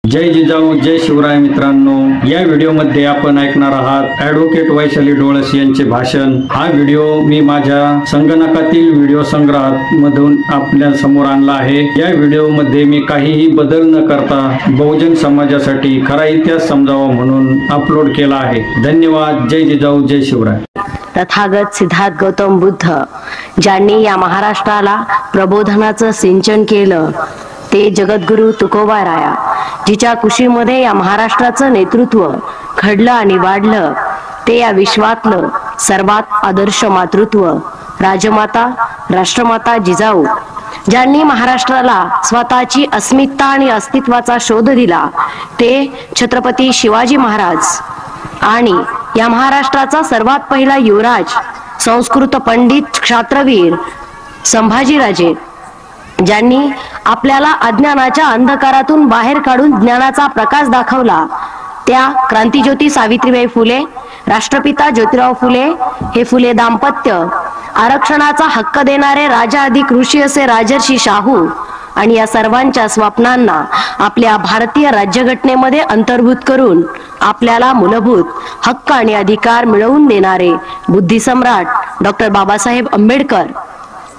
जय जिजाऊ जय शिवराय मित्रांनो, या व्हिडिओमध्ये आपण ऐकणार आहात ॲडव्होकेट वैशाली डोळस यांचे भाषण। हा व्हिडिओ मी माझ्या संगणकातील व्हिडिओ संग्रहात मधून आपल्या समोर आणला आहे। या व्हिडिओमध्ये मी काहीही बदल न करता बहुजन समाजासाठी खरा इतिहास समजावा म्हणून अपलोड केला आहे। धन्यवाद। जय जिजाऊ जय शिवराय। तथागत सिद्धार्थ गौतम बुद्ध ज्यांनी या महाराष्ट्राला प्रबोधनाचं सिंचन केलं ते जगद्गुरु तुकोबा राया, जिच्या कुशीमध्ये या महाराष्ट्राचं नेतृत्व घडलं आणि वाढलं, ते या विश्वातलं सर्वात आदर्श मातृत्व राजमाता राष्ट्रमाता जिजाऊ, ज्यांनी महाराष्ट्राला स्वतःची अस्मिता आणि अस्तित्वाचा शोध दिला, ते छत्रपती शिवाजी महाराज आणि या महाराष्ट्राचा सर्वात पहिला युवराज संस्कृत पंडित क्षात्रवीर संभाजीराजे, ज्यांनी आपल्याला अज्ञानाच्या अंधकारातून बाहेर काढून ज्ञानाचा प्रकाश दाखवला, त्या क्रांतिज्योती सावित्रीबाई फुले, राष्ट्रपिता ज्योतिराव फुले हे फुले दाम्पत्य, आरक्षणाचा हक्क देणारे राजा अधिक ऋषी असे राजर्षी शाहू आणि या सर्वांच्या स्वप्नांना आपल्या भारतीय राज्यघटनेमध्ये अंतर्भूत करून आपल्याला मूलभूत हक्क आणि अधिकार मिळवून देणारे बुद्धिसम्राट डॉक्टर बाबासाहेब आंबेडकर,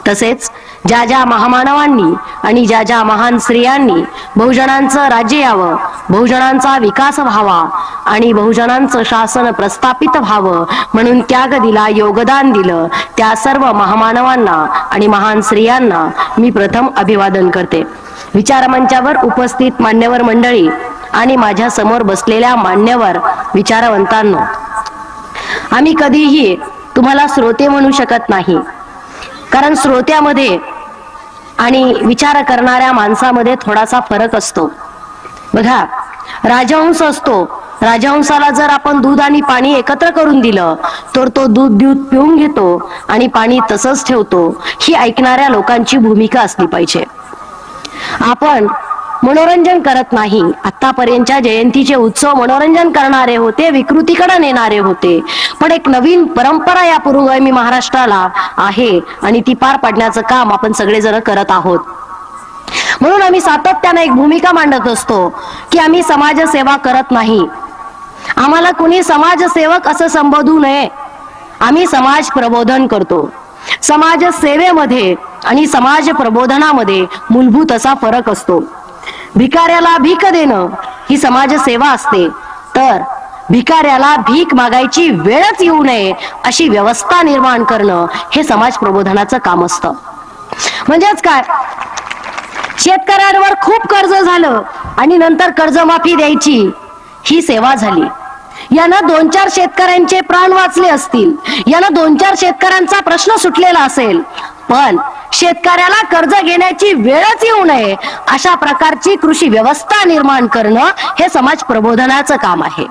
तसेच ज्या ज्या महामानवांनी आणि ज्या ज्या महान स्त्रियांनी बहुजनांचं राज्य यावं, बहुजनांचा विकास व्हावा आणि बहुजनांचं शासन प्रस्थापित व्हावं म्हणून त्याग दिला, योगदान दिलं, त्या सर्व महामानवांना आणि महान स्त्रियांना मी प्रथम अभिवादन करते। विचारमंचावर उपस्थित मान्यवर मंडळी आणि माझ्या समोर बसलेल्या मान्यवर विचारवंतांनो, आम्ही कधीही तुम्हाला श्रोते म्हणू शकत नाही, कारण श्रोत्यामध्ये आणि विचार करणाऱ्या माणसामध्ये थोडासा फरक असतो। बघा, राजहंस असतो, राजहंसाला जर आपण दूध आणि पाणी एकत्र करून दिलं तर तो दूध पिऊन घेतो आणि पाणी तसंच ठेवतो। ही ऐकणाऱ्या लोकांची भूमिका असली पाहिजे। आपण मनोरंजन करत नाही, आतापर्यंतच्या जयंतीचे उत्सव मनोरंजन करणारे होते, विकृतीकडे नेणारे होते, पण एक नवीन परंपरा या पुरोगामी महाराष्ट्राला आहे आणि ती पार पाडण्याचं काम आपण सगळेजण करत आहोत। म्हणून आम्ही सातत्याने एक भूमिका मांडत असतो की आम्ही समाजसेवा करत नाही, आम्हाला कुणी समाजसेवक असं संबोधू नये, आम्ही समाज प्रबोधन करतो। समाज सेवेमध्ये आणि समाज प्रबोधनामध्ये मूलभूत असा फरक असतो। भिकाऱ्याला भीक देणं ही समाजसेवा असते, तर भिकाऱ्याला भीक मागायची वेळच येऊ नये अशी व्यवस्था निर्माण करणं हे समाज प्रबोधनाचं काम असतं। म्हणजेच काय, शेतकऱ्यांवर खूप कर्ज झालं आणि नंतर कर्जमाफी द्यायची ही सेवा झाली। यानं 2-4 शेतकऱ्यांचे प्राण वाचले असतील, यानं 2-4 शेतकऱ्यांचा प्रश्न सुटलेला असेल, पण शेतकऱ्याला कर्ज घेण्याची वेळच येऊ नये अशा प्रकारची कृषी व्यवस्था निर्माण करणं हे समाज प्रबोधनाचं काम आहे।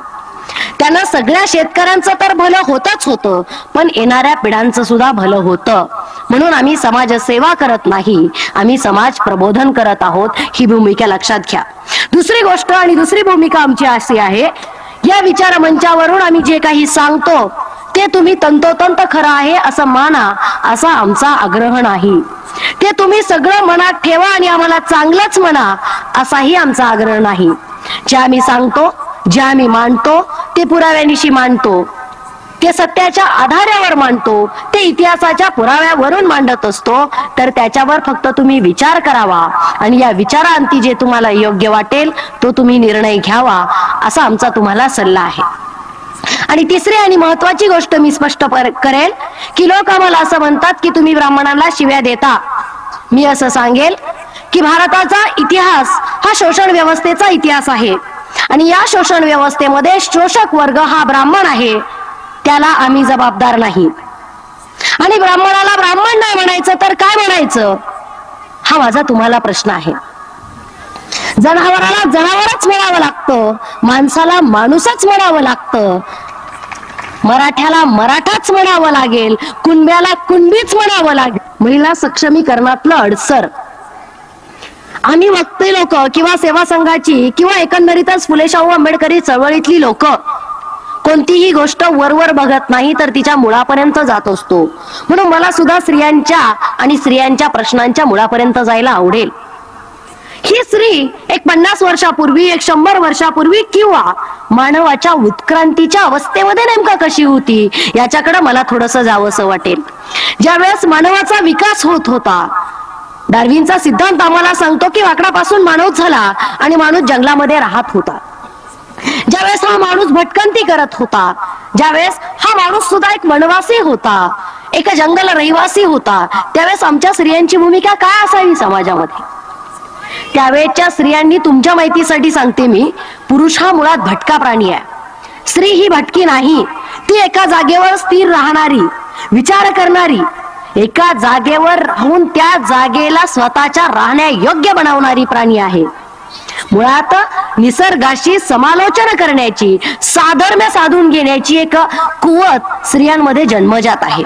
त्यांना सगळ्या शेतकऱ्यांचं तर भलं होतच होतं, पण येणाऱ्या पिढ्यांचं सुद्धा भलं होतं। म्हणून आम्ही समाजसेवा करत नाही, आम्ही समाज प्रबोधन करत आहोत, ही भूमिका लक्षात घ्या। दुसरी गोष्ट आणि दुसरी भूमिका आमची अशी आहे, या विचार मंचावरून आम्ही जे काही सांगतो ते तुम्ही तंतोतंत खरं आहे असं माना, असा आमचा आग्रह नाही। ते तुम्ही सगळं मनात ठेवा आणि आम्हाला चांगलंच म्हणा, असाही आमचा आग्रह नाही। जे आम्ही सांगतो, जे आम्ही मांडतो ते पुराव्यानिशी मांडतो, ते सत्याच्या आधारावर मांडतो, ते इतिहासाच्या पुराव्यावरून मांडत असतो, तर त्याच्यावर फक्त तुम्ही विचार करावा आणि या विचारांती जे तुम्हाला योग्य वाटेल तो तुम्ही निर्णय घ्यावा, असा आमचा तुम्हाला सल्ला आहे। आणि तिसरी आणि महत्वाची गोष्ट मी स्पष्ट करेल की लोक आम्हाला असं म्हणतात की तुम्ही ब्राह्मणांना शिव्या देता। मी असं सांगेल की भारताचा इतिहास हा शोषण व्यवस्थेचा इतिहास आहे आणि या शोषण व्यवस्थेमध्ये शोषक वर्ग हा ब्राह्मण आहे, त्याला आम्ही जबाबदार नाही। आणि ब्राह्मणाला ब्राह्मण नाही म्हणायचं तर काय म्हणायचं, हा माझा तुम्हाला प्रश्न आहे। जनावराला जनावरच म्हणावं लागतं, माणसाला माणूसच म्हणावं लागतं, मराठ्याला मराठाच म्हणावं लागेल, कुणब्याला कुणबीच म्हणावं लागेल। महिला सक्षमीकरणातलं अडसर आम्ही वक्ते लोक किंवा सेवा संघाची किंवा एकंदरीतच फुले शाहू आंबेडकरी चळवळीतली लोक कोणतीही गोष्ट वरवर बघत नाही तर तिच्या मुळापर्यंत जात असतो। म्हणून मला सुद्धा स्त्रियांच्या आणि स्त्रियांच्या प्रश्नांच्या मुळापर्यंत जायला आवडेल। ही स्त्री एक 50 वर्षापूर्वी, एक 100 वर्षापूर्वी किंवा मानवाच्या उत्क्रांतीच्या अवस्थेमध्ये नेमका कशी होती याच्याकडे मला थोडंसं जावंसं वाटेल. ज्यावेळेस मानवाचा विकास होत होता, डार्विनचा सिद्धांत आम्हाला सांगतो की वाकडापासून माणूस झाला आणि माणूस जंगलामध्ये राहत होता. ज्यावेळेस हा माणूस भटकंती करत होता, ज्यावेळेस हा माणूस सुद्धा एक वनवासी होता, एक जंगल रहिवासी होता, त्यावेळेस आमच्या स्त्रियांची भूमिका काय असावी समाजामध्ये? त्यावेळेच्या स्त्रियांनी, तुमच्या माहितीसाठी सांगते मी, पुरुष हा मुळात भटका प्राणी आहे. स्त्री ही भटकी नाही, ती एका जागेवर स्थिर राहणारी, विचार करणारी, एका जागेवर राहून त्या जागेला स्वतःच्या राहण्यायोग्य बनवणारी प्राणी आहे. मुळात निसर्गाशी समालोचन करण्याची, साधर्म्य साधून घेण्याची एक कुवत स्त्रियांमध्ये जन्मजात आहे.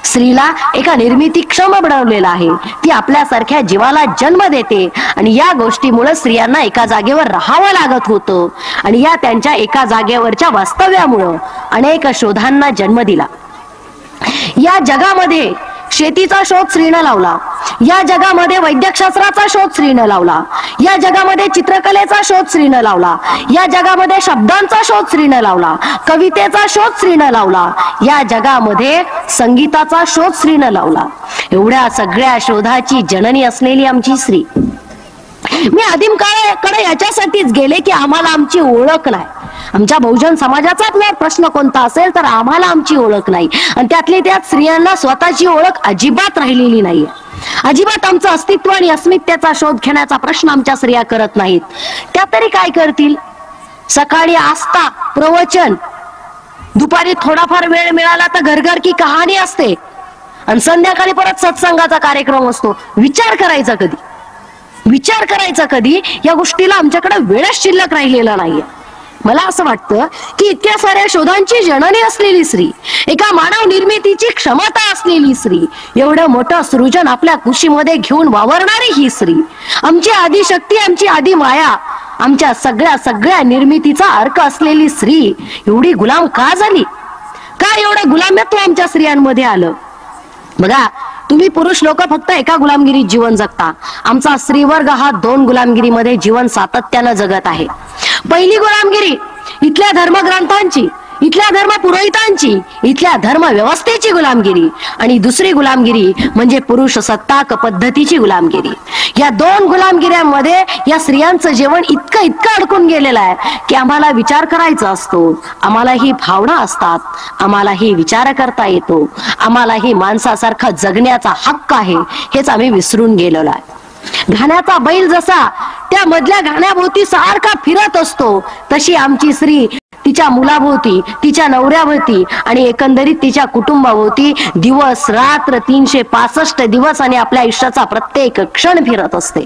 स्त्रीला एका निर्मितीक्षम बनवलेला आहे. ती आपल्यासारख्या जीवाला जन्म देते आणि या गोष्टीमुळे स्त्रियांना एका जागेवर राहावं लागत होतं आणि या त्यांच्या एका जागेवरच्या वास्तव्यामुळं अनेक शोधांना जन्म दिला. या जगामध्ये शेतीचा शोध स्त्रीनं लावला, या जगामध्ये वैद्यकशास्त्राचा शोध स्त्रीनं लावला, या जगामध्ये चित्रकलेचा शोध स्त्रीनं लावला, या जगामध्ये शब्दांचा शोध स्त्रीनं लावला, कवितेचा शोध स्त्रीनं लावला, या जगामध्ये संगीताचा शोध स्त्रीनं लावला. एवढ्या सगळ्या शोधाची जननी असलेली आमची स्त्री. मी आदिम काळाकडे याच्यासाठीच गेले की आम्हाला आमची ओळख नाही. आमच्या बहुजन समाजाचा प्रश्न कोणता असेल तर आम्हाला आमची ओळख नाही आणि त्यातली त्यात स्त्रियांना स्वतःची ओळख अजिबात राहिलेली नाहीये. अजिबात आमचं अस्तित्व आणि अस्मितेचा शोध घेण्याचा प्रश्न आमच्या स्त्रिया करत नाहीत. त्या तरी काय करतील? सकाळी आस्था, प्रवचन, दुपारी थोडाफार वेळ मिळाला तर घरघर की कहाणी असते आणि संध्याकाळी परत सत्संगाचा कार्यक्रम असतो. विचार करायचा कधी? विचार करायचा कधी? या गोष्टीला आमच्याकडे वेळच शिल्लक राहिलेला नाहीये. मला असं वाटतं की इतक्या साऱ्या शोधांची जननी असलेली स्त्री, एका मानव निर्मितीची क्षमता असलेली स्त्री, एवढं मोठं सृजन आपल्या कुशीमध्ये घेऊन वावरणारी ही स्त्री, आमची आदिशक्ती, आमची आदि माया, आमच्या सगळ्या निर्मितीचा अर्क असलेली स्त्री एवढी गुलाम का झाली? का एवढं गुलामत्व आमच्या स्त्रियांमध्ये आलं? बघा, तुम्ही पुरुष लोक फक्त एका गुलामगिरीत जीवन जगता. आमचा स्त्रीवर्ग हा 2 गुलामगिरीमध्ये जीवन सातत्यानं जगत आहे. पहिली गुलामगिरी इथल्या धर्मग्रंथांची, इथल्या धर्म पुरोहितांची, इथल्या धर्म व्यवस्थेची गुलामगिरी आणि दुसरी गुलामगिरी म्हणजे पुरुष सत्ताक पद्धतीची गुलामगिरी. या 2 गुलामगिऱ्यांमध्ये या स्त्रियांचं जीवन इतकं अडकून गेलेलं आहे की आम्हाला विचार करायचा असतो, आम्हालाही भावना असतात, आम्हालाही विचार करता येतो, आम्हालाही माणसासारखा जगण्याचा हक्क आहे, हेच आम्ही विसरून गेलेलो आहे. घाण्याचा बैल जसा त्या मधल्या घाण्याभोवती सारखा फिरत असतो, तशी आमची स्त्री तिच्या मुलाभोवती, तिच्या नवऱ्याभोवती आणि एकंदरीत तिच्या कुटुंबाभोवती दिवस रात्र 365 दिवस आणि आपल्या आयुष्याचा प्रत्येक क्षण फिरत असते.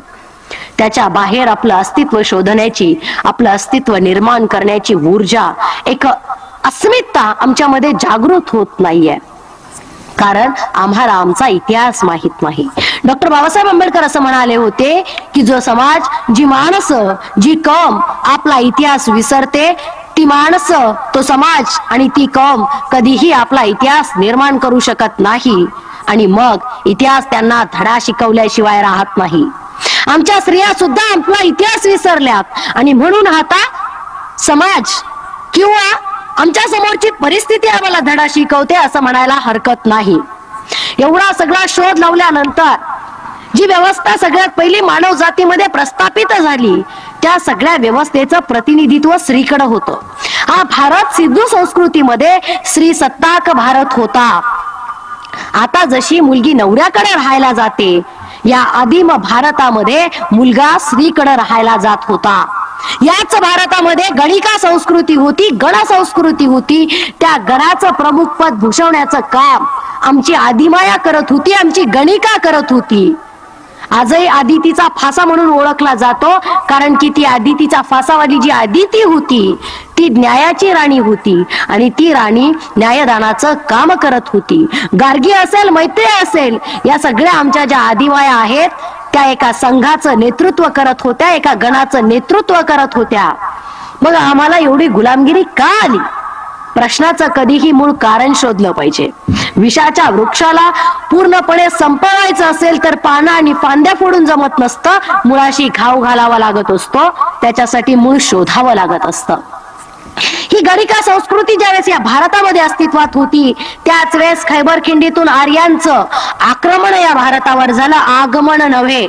त्याच्या बाहेर आपलं अस्तित्व शोधण्याची, आपलं अस्तित्व निर्माण करण्याची ऊर्जा, एक अस्मिता आमच्यामध्ये जागृत होत नाहीये. कारण आम्हाला आमचा इतिहास माहित नाही. डॉक्टर बाबासाहेब आंबेडकर असं म्हणाले होते की जो समाज, जी माणसं, जी कौम आपला इतिहास विसरते, ती माणसं, तो समाज आणि ती कौम कधीही आपला इतिहास निर्माण करू शकत नाही आणि मग इतिहास त्यांना धडा शिकवल्याशिवाय राहत नाही. आमच्या स्त्रिया सुद्धा आपला इतिहास विसरल्यात आणि म्हणून आता समाज किंवा आमच्या समोरची परिस्थिती आम्हाला धडा शिकवते असं म्हणायला हरकत नाही. एवढा सगळा शोध लावल्यानंतर जी व्यवस्था सगळ्यात पहिली मानव जातीमध्ये प्रस्थापित झाली, त्या सगळ्या व्यवस्थेचं प्रतिनिधित्व स्त्रीकडे होतं. हा भारत सिंधू संस्कृतीमध्ये स्त्री सत्ताक भारत होता. आता जशी मुलगी नवऱ्याकडे राहायला जाते, या आदिम भारतामध्ये मुलगा स्त्रीकडे राहायला जात होता. याच भारतामध्ये गणिका संस्कृती होती, गण संस्कृती होती. त्या गणाचं प्रमुख पद भूषवण्याचं काम आमची आदिमाया करत होती, आमची गणिका करत होती. आजही आदितीचा फासा म्हणून ओळखला जातो, कारण की ती आदितीचा फासावाली जी आदिती होती ती न्यायाची राणी होती आणि ती राणी न्यायदानाचं काम करत होती. गार्गी असेल, मैत्री असेल, या सगळ्या आमच्या ज्या आदिमाया आहेत त्या एका संघाचं नेतृत्व करत होत्या, एका गणाचं नेतृत्व करत होत्या. मग आम्हाला एवढी गुलामगिरी का आली? प्रश्नाचं कधीही मूळ कारण शोधलं पाहिजे. विषाच्या वृक्षाला पूर्णपणे संपवायचं असेल तर पानं आणि फांद्या फोडून जमत नसतं, मुळाशी घाव घालावा लागत असतो, त्याच्यासाठी मूळ शोधावं लागत असतं. ही गणिका संस्कृती ज्यावेळेस या भारतामध्ये अस्तित्वात होती त्याच वेळेस खैबर खिंडीतून आर्यांचं आक्रमण या भारतावर झालं, आगमन नव्हे.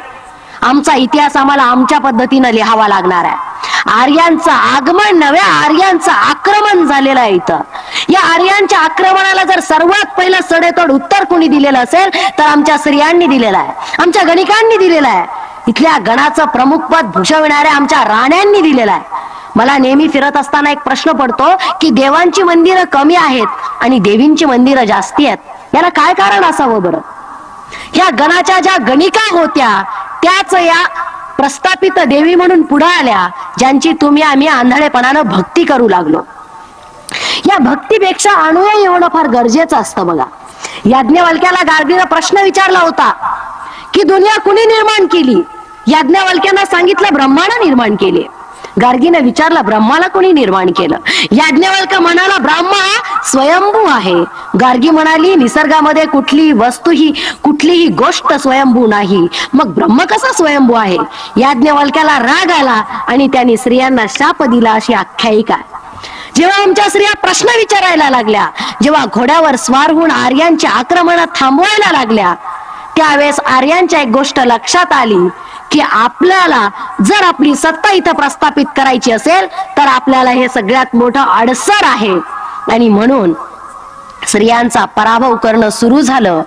आमचा इतिहास आम्हाला आमच्या पद्धतीनं लिहावा लागणार आहे. आर्यांचं आगमन नव्हे, आर्यांचं आक्रमण झालेलं आहे. इथं या आर्यांच्या आक्रमणाला जर सर्वात पहिलं सडेतोड उत्तर कोणी दिलेलं असेल तर आमच्या स्त्रियांनी दिलेलं आहे, आमच्या गणिकांनी दिलेलं आहे. इथल्या गणाचं प्रमुख पद भूषविणाऱ्या आमच्या राण्यांनी दिलेलं आहे. मला नेहमी फिरत असताना एक प्रश्न पडतो की देवांची मंदिरं कमी आहेत आणि देवींची मंदिरं जास्ती आहेत, याला काय कारण असावं बरं? ह्या गणाच्या ज्या गणिका होत्या त्याच या प्रस्थापित देवी म्हणून पुढे आल्या, ज्यांची तुम्ही आम्ही आंधळेपणानं भक्ती करू लागलो. या भक्तीपेक्षा अनुयायी होणं फार गरजेचं असतं. बघा, याज्ञवल्क्याला गार्गीनं प्रश्न विचारला होता की दुनिया कुणी निर्माण केली? याज्ञवल्क्यांना सांगितलं ब्रह्मानं निर्माण केली. गार्गीने विचारलं ब्रह्माला कोणी निर्माण केलं? याज्ञवल्क म्हणाला ब्रह्मा स्वयंभू आहे. गार्गी म्हणाली निसर्गामध्ये कुठलीही वस्तू ही कुठलीही गोष्ट स्वयंभू नाही, मग ब्रह्म कसा स्वयंभू आहे? याज्ञवल्क्याला राग आला आणि त्यांनी स्त्रियांना शाप दिला, अशी आख्यायिका. जेव्हा आमच्या स्त्रिया प्रश्न विचारायला लागल्या, जेव्हा घोड्यावर स्वार होऊन आर्यांच्या आक्रमण थांबवायला लागल्या, त्यावेळेस आर्यांच्या एक गोष्ट लक्षात आली की आपल्याला जर आपली सत्ता इथं प्रस्थापित करायची असेल तर आपल्याला हे सगळ्यात मोठं अडसर आहे. आणि म्हणून स्त्रियांचा पराभव करणं सुरू झालं.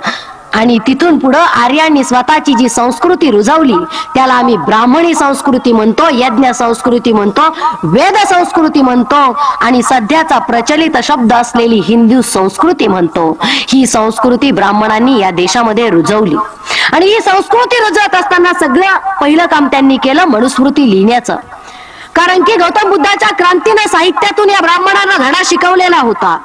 आणि तिथून पुढे आर्यांनी स्वतःची जी संस्कृती रुजवली त्याला आम्ही ब्राह्मणी संस्कृती म्हणतो, यज्ञ संस्कृती म्हणतो, वेद संस्कृती म्हणतो आणि सध्याचा प्रचलित शब्द असलेली हिंदू संस्कृती म्हणतो. ही संस्कृती ब्राह्मणांनी या देशामध्ये रुजवली. आणि ही संस्कृती रुजवत असताना सगळं पहिलं काम त्यांनी केलं मनुस्मृती लिहिण्याचं. कारण की गौतम बुद्धाच्या क्रांतीने साहित्यातून या ब्राह्मणांना धडा शिकवलेला होता.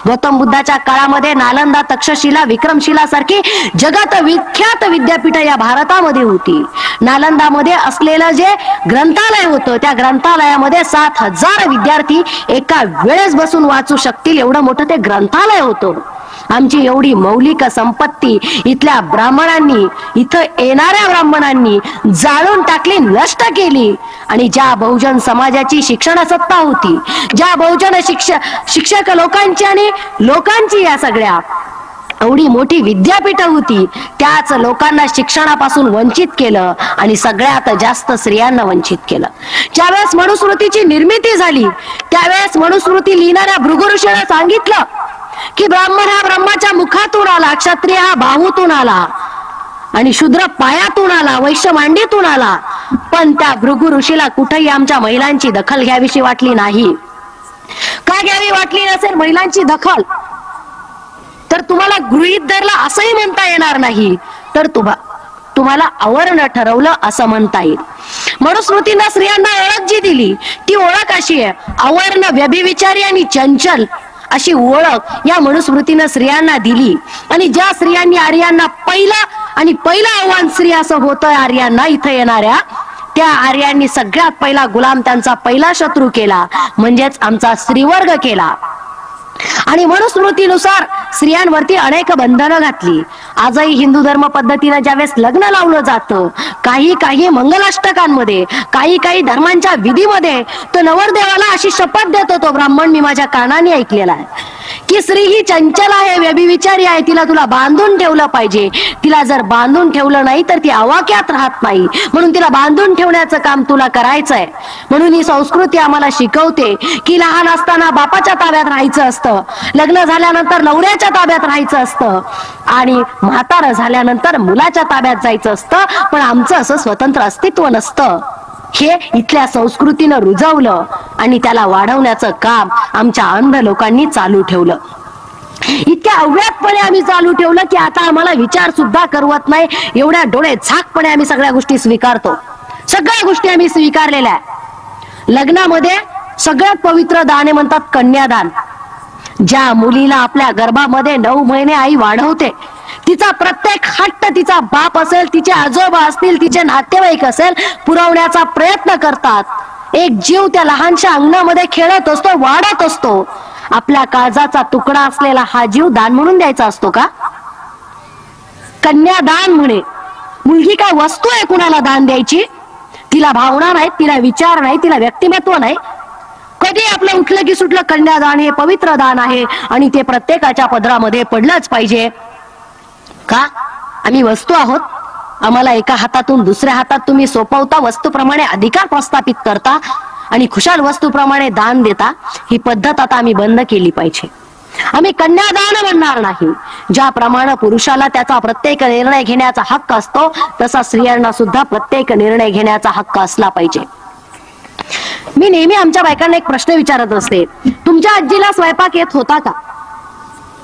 गौतम बुद्धाच्या काळामध्ये नालंदा, तक्षशिला, विक्रमशिला सारखी जगात विख्यात विद्यापीठ या भारतामध्ये होती. नालंदामध्ये असलेलं जे ग्रंथालय होतं त्या ग्रंथालयामध्ये 7,000 विद्यार्थी एका वेळेस बसून वाचू शकतील एवढं मोठं ते ग्रंथालय होतं. आमची एवढी मौलिक संपत्ती इथल्या ब्राह्मणांनी, इथं येणाऱ्या ब्राह्मणांनी जाळून टाकली, नष्ट केली. आणि ज्या बहुजन समाजाची शिक्षण सत्ता होती, ज्या बहुजन शिक्षक लोकांची आणि लोकांची या सगळ्या एवढी मोठी विद्यापीठ होती, त्याच लोकांना शिक्षणापासून वंचित केलं आणि सगळ्यात जास्त स्त्रियांना वंचित केलं. ज्यावेळेस मनुस्मृतीची निर्मिती झाली त्यावेळेस मनुस्मृती लिहिणाऱ्या भृगु ऋषीने सांगितलं की ब्राह्मण हा ब्रह्माच्या मुखातून आला, क्षत्रिय हा बाहूतून आला आणि शूद्र पायातून आला, वैश्य मांडीतून आला. पण त्या भृगु ऋषीला कुठेही आमच्या महिलांची दखल घ्यावीशी वाटली नाही. का घ्यावी वाटली नसेल महिलांची दखल? तर तुम्हाला गृहीत धरला असंही म्हणता येणार नाही, तर तुम्हाला आवरण ठरवलं असं म्हणता येईल. मनुस्मृतीनं स्त्रियांना ओळख जी दिली ती ओळख अशी आहे, आवर्ण, व्यभिचारी आणि चंचल अशी ओळख या मनुस्मृतीनं स्त्रियांना दिली. आणि ज्या स्त्रियांनी आर्यांना पहिलं आव्हान स्त्री असं होतं आर्यांना इथं येणाऱ्या, त्या आर्यांनी सगळ्यात पहिला गुलाम, त्यांचा पहिला शत्रू केला, म्हणजेच आमचा स्त्रीवर्ग केला. आणि मनुस्मृतीनुसार स्त्रियांवरती अनेक बंधनं घातली. आजही हिंदू धर्म पद्धतीने ज्यावेळेस लग्न लावलं जातं, काही मंगलाष्टकांमध्ये, काही धर्मांच्या विधीमध्ये तो नवरदेवाला अशी शपथ देतो तो ब्राह्मण, मी माझ्या कानाने ऐकलेला आहे की स्त्री ही चंचल आहे, व्यभिचारी आहे, तिला तुला बांधून ठेवलं पाहिजे. तिला जर बांधून ठेवलं नाही तर ती आवाक्यात राहत नाही, म्हणून तिला बांधून ठेवण्याचं काम तुला करायचंय. म्हणून ही संस्कृती आम्हाला शिकवते की लहान असताना बापाच्या ताब्यात राहायचं असतं, लग्न झाल्यानंतर नवऱ्याच्या ताब्यात राहायचं असतं आणि म्हातारं झाल्यानंतर मुलाच्या ताब्यात जायचं असतं. पण आमचं असं स्वतंत्र अस्तित्व नसतं. हे इथल्या संस्कृतीनं रुजवलं आणि त्याला वाढवण्याचं काम आमच्या अंध लोकांनी चालू ठेवलं. इतक्या अव्यातपणे आम्ही चालू ठेवलं की आता आम्हाला विचार सुद्धा करवत नाही, एवढ्या डोळे झाकपणे आम्ही सगळ्या गोष्टी स्वीकारतो. सगळ्या गोष्टी आम्ही स्वीकारलेल्या आहे. लग्नामध्ये सगळ्यात पवित्र दान म्हणतात कन्यादान. ज्या मुलीला आपल्या गर्भामध्ये 9 महिने आई वाढवते, तिचा प्रत्येक हट्ट तिचा बाप असेल, तिचे आजोबा असतील, तिचे नातेवाईक असेल, पुरवण्याचा प्रयत्न करतात. एक जीव त्या लहानशा अंगणामध्ये खेळत असतो, वाढत असतो आपल्या काळजाचा तुकडा असलेला हा जीव दान म्हणून द्यायचा असतो का? कन्यादान म्हणे. मुलगी काय वस्तू आहे कुणाला दान द्यायची? तिला भावना नाही, तिला विचार नाही, तिला व्यक्तिमत्व नाही. कधी आपलं उठलं की सुटलं कन्यादान हे पवित्र दान आहे आणि ते प्रत्येकाच्या पदरामध्ये पडलंच पाहिजे का? आम्ही वस्तू आहोत? आम्हाला एका हातातून दुसऱ्या हातात तुम्ही सोपवता, वस्तूप्रमाणे अधिकार प्रस्थापित करता आणि खुशाल वस्तूप्रमाणे दान देता. ही पद्धत आता आम्ही बंद केली पाहिजे. आम्ही कन्यादान म्हणणार नाही. ज्याप्रमाणे पुरुषाला त्याचा प्रत्येक निर्णय घेण्याचा हक्क असतो तसा स्त्रियांना सुद्धा प्रत्येक निर्णय घेण्याचा हक्क असला पाहिजे. मी नेहमी आमच्या बायकांना एक प्रश्न विचारत असते, तुमच्या आजीला स्वयंपाक येत होता का?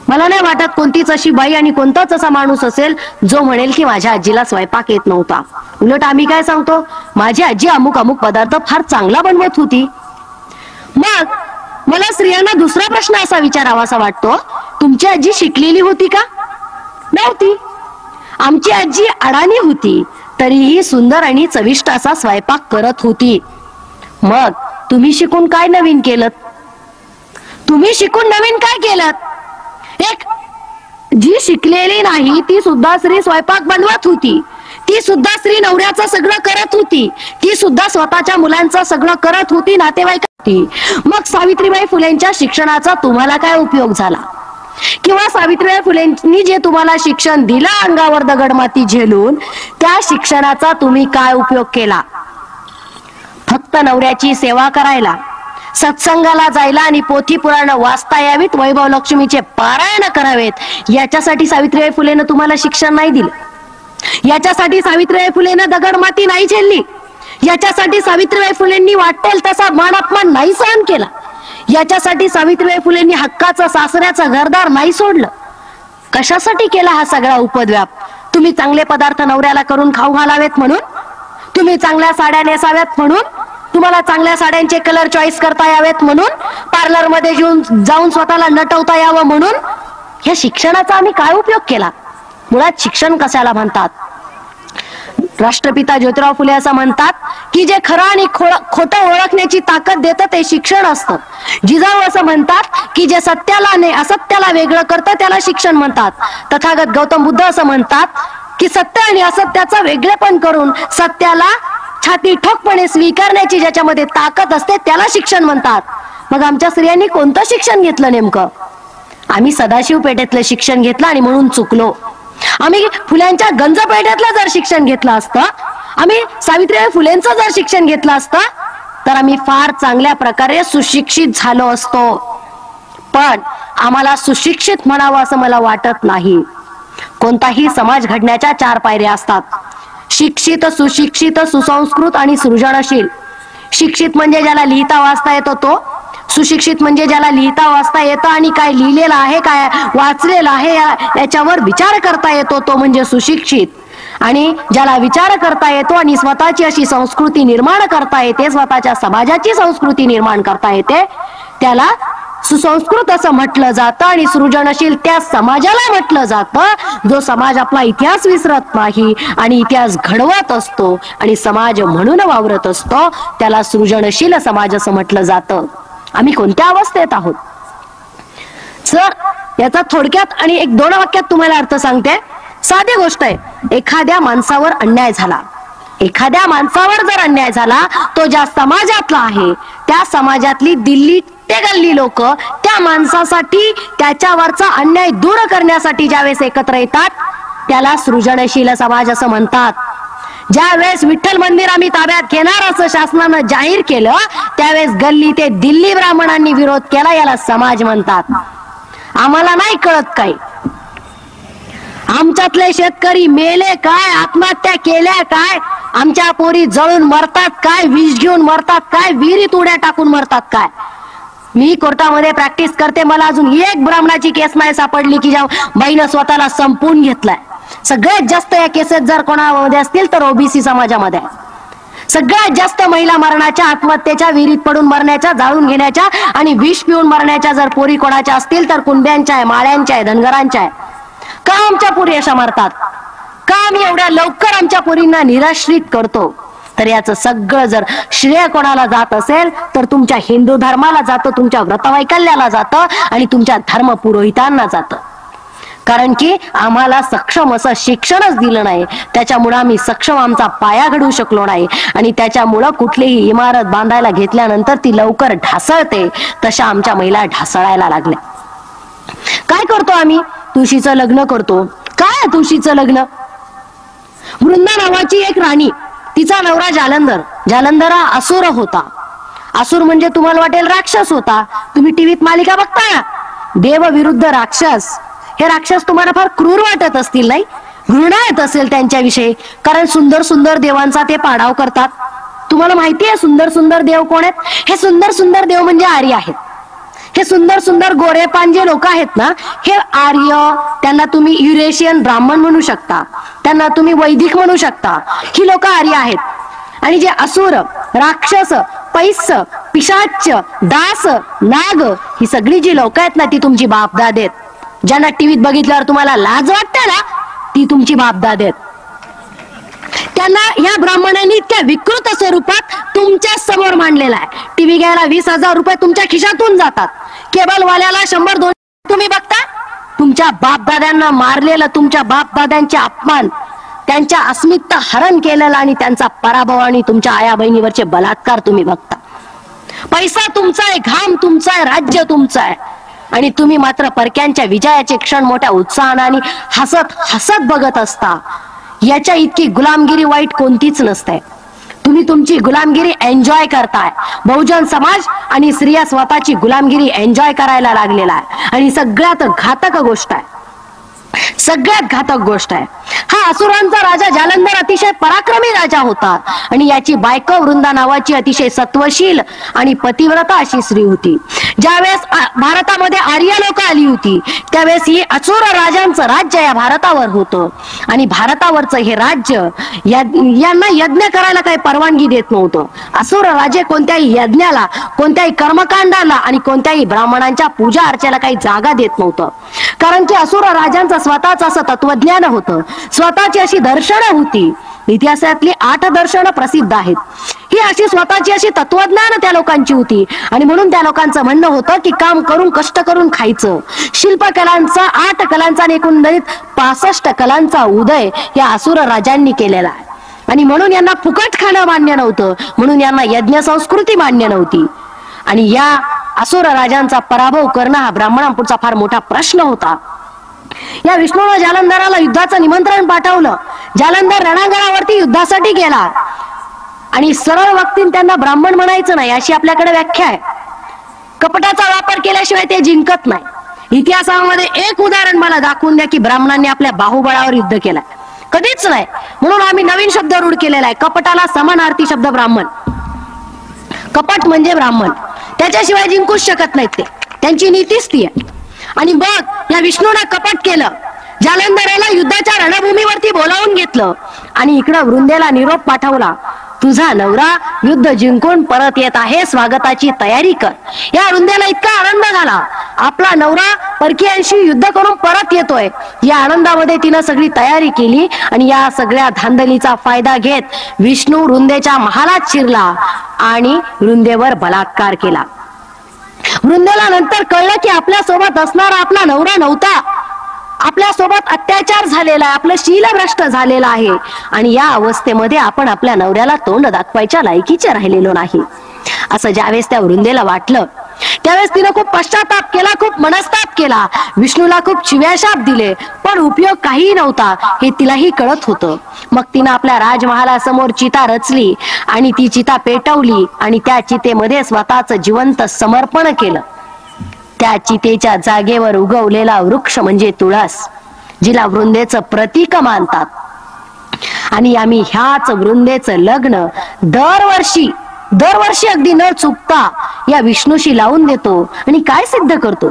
मला नाही वाटत कोणतीच अशी बाई आणि कोणताच असा माणूस असेल जो म्हणेल की माझ्या आजीला स्वयंपाक येत नव्हता. उलट आम्ही काय सांगतो, माझी आजी अमुक अमुक पदार्थ फार चांगला बनवत होती. मग मला स्त्रियांना दुसरा प्रश्न असा विचारावासा वाटतो, तुमची आजी शिकलेली होती का? नव्हती. आमची आजी अडाणी होती तरीही सुंदर आणि चविष्ट असा स्वयंपाक करत होती. मग तुम्ही शिकून काय नवीन केलं? तुम्ही शिकून नवीन काय केलं? एक जी शिकलेली नाही ती सुद्धा स्त्री स्वयंपाक बनवत होती. ती सुद्धा स्त्री नवऱ्याचं सगळं करत होती. ती सुद्धा स्वतःच्या मुलांचं सगळं करत होती, नातेवाईक. मग सावित्रीबाई फुलेंच्या शिक्षणाचा तुम्हाला काय उपयोग झाला? किंवा सावित्रीबाई फुलेंनी जे तुम्हाला शिक्षण दिलं अंगावर दगडमाती झेलून, त्या शिक्षणाचा तुम्ही काय उपयोग केला? फक्त नवऱ्याची सेवा करायला, सत्संगाला जायला आणि पोथी पुराण वाचता यावीत, वैभव लक्ष्मीचे पारायण करावेत, याच्यासाठी सावित्रीबाई फुलेनं तुम्हाला शिक्षण नाही दिलं. याच्यासाठी सावित्रीबाई फुलेनं दगडमाती नाही झेलली. याच्यासाठी सावित्रीबाई फुलेंनी वाटेल तसा मान अपमान नाही सहन केला. याच्यासाठी सावित्रीबाई फुलेंनी हक्काचं सासऱ्याचं घरदार नाही सोडलं. कशासाठी केला हा सगळा उपद्व्याप? तुम्ही चांगले पदार्थ नवऱ्याला करून खाऊ घालावेत म्हणून? तुम्ही चांगल्या साड्या नेसाव्यात म्हणून? तुम्हाला चांगल्या साड्यांचे कलर चॉईस करता यावेत म्हणून? पार्लर मध्ये जाऊन स्वतःला नटवता यावं म्हणून? या शिक्षणाचा आम्ही काय उपयोग केला? मुळात शिक्षण कशाला म्हणतात? राष्ट्रपिता ज्योतिराव फुले असं म्हणतात की जे खरं आणि खोटं ओळखण्याची ताकद देतं ते शिक्षण असतं. जिजाऊ असं म्हणतात की जे सत्याला आणि असत्याला वेगळं करतं त्याला शिक्षण म्हणतात. तथागत गौतम बुद्ध असं म्हणतात की सत्य आणि असत्याचं वेगळेपण करून सत्याला छाती ठोकपणे स्वीकारण्याची ज्याच्यामध्ये ताकद असते त्याला शिक्षण म्हणतात. मग आमच्या स्त्रियांनी कोणतं शिक्षण घेतलं नेमकं? आम्ही सदाशिव पेठेतलं शिक्षण घेतलं आणि म्हणून चुकलो. आम्ही फुल्यांच्या गंज पेठेतलं जर शिक्षण घेतलं असतं, आम्ही सावित्रीबाई फुलेंचं जर शिक्षण घेतलं असतं तर आम्ही फार चांगल्या प्रकारे सुशिक्षित झालो असतो. पण आम्हाला सुशिक्षित म्हणावं असं मला वाटत नाही. कोणताही समाज घडण्याच्या 4 पायऱ्या असतात: शिक्षित, सुशिक्षित, सुसंस्कृत आणि सृजनशील. शिक्षित म्हणजे ज्याला लिहिता वाचता येतो तो. सुशिक्षित म्हणजे ज्याला लिहिता वाचता येतं आणि काय लिहिलेलं आहे, काय वाचलेलं आहे याच्यावर विचार करता येतो तो म्हणजे सुशिक्षित. आणि ज्याला विचार करता येतो आणि स्वतःची अशी संस्कृती निर्माण करता येते, स्वतःच्या समाजाची संस्कृती निर्माण करता येते, त्याला सुसंस्कृत असं म्हटलं जातं. आणि सृजनशील त्या समाजाला म्हटलं जातं जो समाज आपला इतिहास विसरत नाही आणि इतिहास घडवत असतो आणि समाज म्हणून वावरत असतो, त्याला सृजनशील समाज असं म्हटलं जातं. आम्ही कोणत्या अवस्थेत आहोत? सर, याचा थोडक्यात आणि 1-2 वाक्यात तुम्हाला अर्थ सांगते. साधी गोष्ट आहे, एखाद्या माणसावर अन्याय झाला. एखाद्या माणसावर जर अन्याय झाला, तो ज्या समाजातला आहे त्या समाजातली दिल्ली ते गल्ली लोक त्या माणसासाठी, त्याच्यावरचा अन्याय दूर करण्यासाठी ज्यावेळेस एकत्र येतात त्याला सृजनशील समाज असं म्हणतात. ज्या वेळेस विठ्ठल मंदिर आम्ही ताब्यात घेणार असं शासनानं जाहीर केलं त्यावेळेस गल्ली ते दिल्ली ब्राह्मणांनी विरोध केला. याला समाज म्हणतात. आम्हाला नाही कळत काय. आमच्यातले शेतकरी मेले काय, आत्महत्या केल्या काय, आमच्या पोरी जळून मरतात काय, विष घेऊन मरतात काय, विहिरीत उड्या टाकून मरतात काय. मी कोर्टामध्ये प्रॅक्टिस करते, मला अजून एक ब्राह्मणाची केस नाही सापडली की ज्या बाईनं स्वतःला संपवून घेतलाय. सगळ्यात जास्त या केसेस जर कोणामध्ये असतील तर ओबीसी समाजामध्ये. सगळ्यात जास्त महिला मरणाच्या, आत्महत्येच्या, विहिरीत पडून मरण्याच्या, जाळून घेण्याच्या आणि विष पिऊन मरण्याच्या जर पोरी कोणाच्या असतील तर कुंड्यांच्या आहे, माळ्यांच्या आहे, धनगरांच्या आहे. का आमच्या पोरी अशा मरतात? का आम्ही एवढ्या लवकर आमच्या पोरींना निराश्रित करतो? तर याचं सगळं जर श्रेय कोणाला जात असेल तर तुमच्या हिंदू धर्माला जातं, तुमच्या व्रतवैकल्याला जातं आणि तुमच्या धर्म पुरोहितांना जातं. कारण की आम्हाला सक्षम असं शिक्षणच दिलं नाही, त्याच्यामुळे आम्ही सक्षम आमचा पाया घडवू शकलो नाही आणि त्याच्यामुळं कुठलीही इमारत बांधायला घेतल्यानंतर ती लवकर ढासळते, तशा आमच्या महिला ढासळायला लागल्या. काय करतो आम्ही? तुळशीचं लग्न करतो. काय तुळशीचं लग्न? वृंदा नावाची एक राणी, तिचा नवरा जालंधर. जालंधर हा असुर होता. असुर म्हणजे तुम्हाला वाटेल राक्षस होता. तुम्ही टीव्हीत मालिका बघता ना, देव विरुद्ध राक्षस. हे राक्षस तुम्हाला फार क्रूर वाटत असतील नाही? घृणा येत असेल त्यांच्याविषयी, कारण सुंदर सुंदर देवांचा ते पाडाव करतात. तुम्हाला माहिती आहे सुंदर सुंदर देव कोण आहेत? हे सुंदर सुंदर देव म्हणजे आर्य आहेत. हे सुंदर सुंदर गोरेपान जे लोक आहेत ना, हे आर्य. त्यांना तुम्ही युरेशियन ब्राह्मण म्हणू शकता, त्यांना तुम्ही वैदिक म्हणू शकता. ही लोक आर्य आहेत. आणि जे असुर, राक्षस, पैस, पिशाच, दास, नाग, ही सगळी जी लोक आहेत ना, ती तुमची बापदाद आहेत. ज्यांना टीव्हीत बघितल्यावर तुम्हाला लाज वाटते ना, ती तुमची बापदाद आहेत. त्यांना या ब्राह्मणांनी इतक्या विकृत स्वरूपात तुमच्या समोर मांडलेला आहे. टीव्ही घ्यायला 20,000 रुपये तुमच्या खिशातून जातात. केबल वाल्याला 100-200 तुम्ही बघता. तुमच्या बापदाद्यांना मारलेलं, तुमच्या बापदाद्यांचे अपमान, त्यांच्या अस्मिता हरण केलेला आणि त्यांचा पराभव आणि तुमच्या आया बहिणीवरचे बलात्कार तुम्ही बघता. पैसा तुमचा आहे, घाम तुमचा आहे, राज्य तुमचं आहे आणि तुम्ही मात्र परक्यांच्या विजयाचे क्षण मोठ्या उत्साहाने आणि हसत हसत बघत असता. याच्या इतकी गुलामगिरी वाईट कोणतीच नसते. तुम्ही तुमची गुलामगिरी एन्जॉय करताय. बहुजन समाज आणि स्त्रिया स्वतःची गुलामगिरी एन्जॉय करायला लागलेला आहे आणि सगळ्यात घातक गोष्ट आहे, सगळ्यात घातक गोष्ट आहे. हा असुरांचा राजा जालंधर अतिशय पराक्रमी राजा होता आणि याची बायको वृंदा नावाची अतिशय सत्वशील आणि पतिव्रता अशी स्त्री होती. ज्यावेळेस भारतामध्ये आर्य लोक आली होती त्यावेळेस ही असुर राजांचं राज्य या भारतावर होतं आणि भारतावरचं हे राज्य यांना यज्ञ करायला काही परवानगी देत नव्हतं. असुर राजे कोणत्याही यज्ञाला, कोणत्याही कर्मकांडाला आणि कोणत्याही ब्राह्मणांच्या पूजा अर्चेला काही जागा देत नव्हतं. कारण की असुर राजांचं स्वतःच असं तत्वज्ञान होतं, स्वतःची अशी दर्शनं होती. इतिहासातली 8 दर्शनं प्रसिद्ध आहेत. ही अशी स्वतःची अशी तत्वज्ञान त्या लोकांची होती आणि म्हणून त्या लोकांचं म्हणणं होतं की काम करून कष्ट करून खायचं. शिल्पकलांचा 8 कलांचा आणि एकंदरीत 65 कलांचा उदय या असुर राजांनी केलेला आहे आणि म्हणून यांना फुकट खाणं मान्य नव्हतं, म्हणून यांना यज्ञ संस्कृती मान्य नव्हती आणि या असुर राजांचा पराभव करणं हा ब्राह्मणांपुढचा फार मोठा प्रश्न होता. या विष्णूने जालंधराला युद्धाचं निमंत्रण पाठवलं. जालंधर रणांगणावरती युद्धासाठी गेला आणि सरळ वक्तीने त्यांना ब्राह्मण म्हणायचं नाही अशी आपल्याकडे व्याख्या आहे. कपटाचा वापर केल्याशिवाय ते जिंकत नाही. इतिहासामध्ये एक उदाहरण मला दाखवून द्या की ब्राह्मणांनी आपल्या बाहुबळावर युद्ध केलाय. कधीच नाही. म्हणून आम्ही नवीन शब्द रूढ केलेला आहे, कपटाला समानार्थी शब्द ब्राह्मण. कपट म्हणजे ब्राह्मण, त्याच्याशिवाय जिंकूच शकत नाहीत ते, त्यांची नीतीच ती आहे. आणि मग या विष्णूने कपट केलं. जालंधराला युद्धाच्या रणभूमीवरती बोलावून घेतलं आणि इकडं वृंदेला निरोप पाठवला, तुझा नवरा युद्ध जिंकून परत येत आहे, स्वागताची तयारी कर. या वृंदेला इतका आनंद झाला, आपला नवरा परकीयांशी युद्ध करून परत येतोय. या आनंदामध्ये तिनं सगळी तयारी केली आणि या सगळ्या धांदलीचा फायदा घेत विष्णू वृंदेच्या महालात शिरला आणि वृंदेवर बलात्कार केला. वृंदेला नंतर कळलं की आपल्या सोबत असणारा आपला नवरा नव्हता, आपल्या सोबत अत्याचार झालेला आहे, आपलं शीलभ्रष्ट झालेला आहे आणि या अवस्थेमध्ये आपण आपल्या नवऱ्याला तोंड दाखवायच्या लायकीचे राहिलेलो नाही असं ज्यावेळेस त्या वृंदेला वाटलं त्यावेळेस तिने खूप पश्चाताप केला, खूप मनस्ताप केला, विष्णूला खूप शिव्याशाप दिले, पण उपयोग काहीही नव्हता हे तिलाही कळत होतं. मग तिनं आपल्या राजमहालासमोर चिता रचली आणि ती चिता पेटवली आणि त्या चितेमध्ये स्वतःच जिवंत समर्पण केलं. त्या चितेच्या जागेवर उगवलेला वृक्ष म्हणजे तुळस, जिला वृंदेचं प्रतीक मानतात. आणि आम्ही ह्याच वृंदेचं लग्न दरवर्षी अगदी न चुकता या विष्णूशी लावून देतो आणि काय सिद्ध करतो,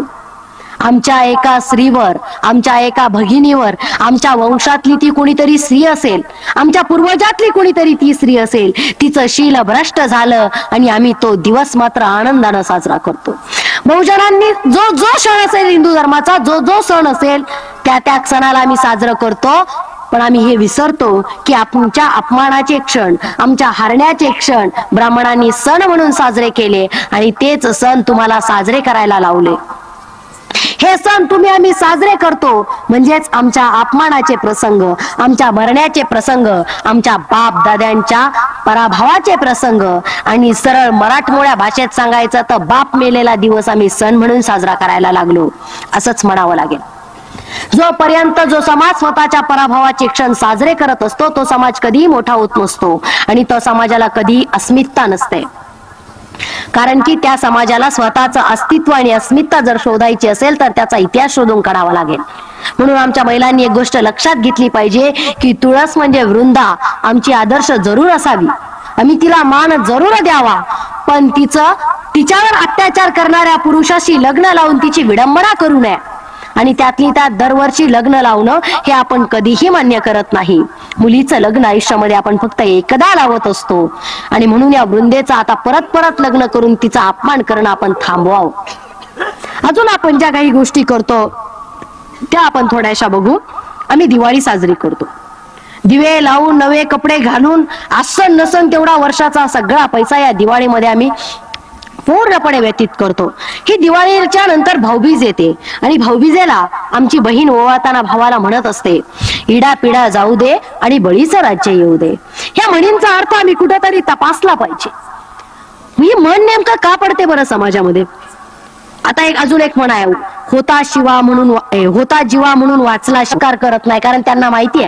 आमच्या एका स्त्रीवर, आमच्या एका भगिनीवर, आमच्या वंशातली ती कोणीतरी स्त्री असेल, आमच्या पूर्वजातली कोणीतरी ती स्त्री असेल, तिचं शील भ्रष्ट झालं आणि आम्ही तो दिवस मात्र आनंदानं साजरा करतो. बहुजनांनी जो सण असेल, हिंदू धर्माचा जो सण असेल त्या सणाला आम्ही साजरा करतो. पण आम्ही हे विसरतो की आमच्या अपमानाचे क्षण, आमच्या हारण्याचे क्षण ब्राह्मणांनी सण म्हणून साजरे केले आणि तेच सण तुम्हाला साजरे करायला लावले. हे सण आम्ही साजरे करतो म्हणजेच आमच्या अपमानाचे प्रसंग, आमच्या मरण्याचे प्रसंग, आमच्या बाप दाद्यांच्या पराभवाचे प्रसंग आणि सरळ मराठमोळ्या भाषेत सांगायचं तर बाप मेलेला दिवस आम्ही सण म्हणून साजरा करायला लागलो असंच म्हणावं लागेल. जोपर्यंत जो समाज स्वतःच्या पराभवाचे क्षण साजरे करत असतो तो समाज कधीही मोठा होत नसतो आणि तो समाजाला कधी अस्मिता नसते. कारण की त्या समाजाला स्वतःचं अस्तित्व आणि अस्मिता जर शोधायची असेल तर त्याचा इतिहास शोधून काढावा लागेल. म्हणून आमच्या महिलांनी एक गोष्ट लक्षात घेतली पाहिजे की तुळस म्हणजे वृंदा आमची आदर्श जरूर असावी, आम्ही तिला मान जरूर द्यावा, पण तिच्यावर अत्याचार करणाऱ्या पुरुषाशी लग्न लावून तिची विडंबना करू नये आणि त्यातली त्यात दरवर्षी लग्न लावणं हे आपण कधीही मान्य करत नाही. मुलीचं लग्न आयुष्यामध्ये आपण फक्त एकदा लावत असतो आणि म्हणून या वृंदेचा आता परत परत लग्न करून तिचा अपमान करणं आपण थांबवावं. अजून आपण ज्या काही गोष्टी करतो त्या आपण थोड्याशा बघू. आम्ही दिवाळी साजरी करतो, दिवे लावून नवे कपडे घालून आसन नसन तेवढा वर्षाचा सगळा पैसा या दिवाळीमध्ये आम्ही पूर्णपणे व्यतीत करतो. ही दिवाळीच्या नंतर भाऊबीज येते आणि भाऊबीजेला आमची बहीण ओवाळताना भावाला म्हणत असते, इडा पिडा जाऊ दे आणि बळीचं राज्य येऊ दे. ह्या म्हणींचा अर्थ आम्ही कुठेतरी तपासला पाहिजे. ही म्हण नेमकं का पडते बरं समाजामध्ये? आता अजून एक म्हण आहे, होता जीवा म्हणून वाचला शिकार करत नाही. कारण त्यांना माहिती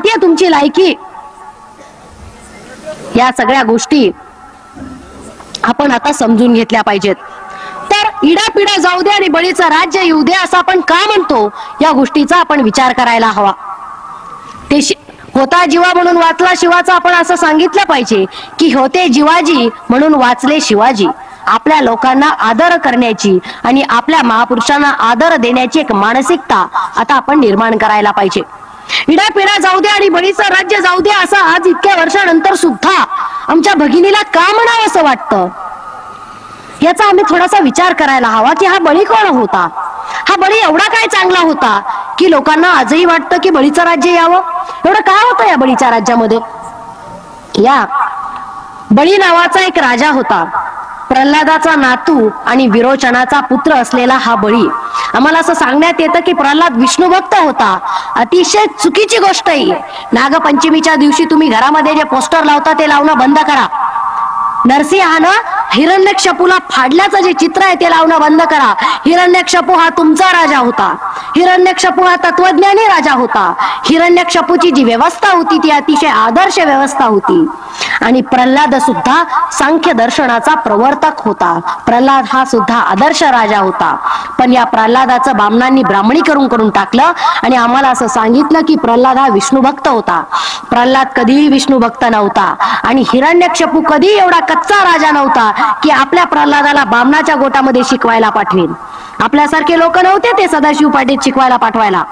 आहे तुमची लायकी. या सगळ्या गोष्टी आपण आता समजून घेतल्या पाहिजेत. तर इडापिडा जाऊ दे आणि बळीचं राज्य येऊ दे असं आपण का म्हणतो या गोष्टीचा आपण विचार करायला हवा. ते होता जीवा म्हणून वाचला शिवाचा आपण असं सांगितलं पाहिजे की होते जिवाजी म्हणून वाचले शिवाजी. आपल्या लोकांना आदर करण्याची आणि आपल्या महापुरुषांना आदर देण्याची एक मानसिकता आता आपण निर्माण करायला पाहिजे. इडापिडा जाऊ दे आणि बळीचं राज्य जाऊ दे असं आज इतक्या वर्षानंतर सुद्धा आमच्या भगिनीला का म्हणावं असं वाटतं याचा आम्ही थोडासा विचार करायला हवा की हा बळी कोण होता? हा बळी एवढा काय चांगला होता की लोकांना आजही वाटतं की बळीचं राज्य यावं? एवढं काय होतं या बळीच्या राज्यामध्ये? या बळी नावाचा एक राजा होता, प्रल्हादाचा नातू आणि विरोचनाचा पुत्र असलेला हा बळी. आम्हाला असं सांगण्यात येतं की प्रल्हाद विष्णू भक्त होता. अतिशय चुकीची गोष्ट आहे. नागपंचमीच्या दिवशी तुम्ही घरामध्ये जे पोस्टर लावता ते लावणं बंद करा. नरसिंहानं हिरण्यकश्यपूला फाडल्याचं जे चित्र आहे ते लावणं बंद करा. हिरण्यकश्यपू हा तुमचा राजा होता. हिरण्यकश्यपू हा तत्वज्ञानी राजा होता. हिरण्यकश्यपूची जी व्यवस्था होती ती अतिशय आदर्श व्यवस्था होती. आणि प्रल्हाद सुद्धा सांख्य दर्शनाचा प्रवर्तक होता. प्रल्हाद हा सुद्धा आदर्श राजा होता. पण या प्रल्हादाचं बामणांनी ब्राह्मणीकरण करून टाकलं आणि आम्हाला असं सांगितलं की प्रल्हाद हा विष्णू भक्त होता. प्रल्हाद कधीही विष्णू भक्त नव्हता आणि हिरण्यकश्यपू कधी एवढा कच्चा राजा नव्हता की आपल्या प्रल्हादाला बामणाच्या गोटामध्ये शिकवायला पाठवेल. आपल्यासारखे लोक नव्हते ते सदाशिव पाटील शिकवायला पाठवायला.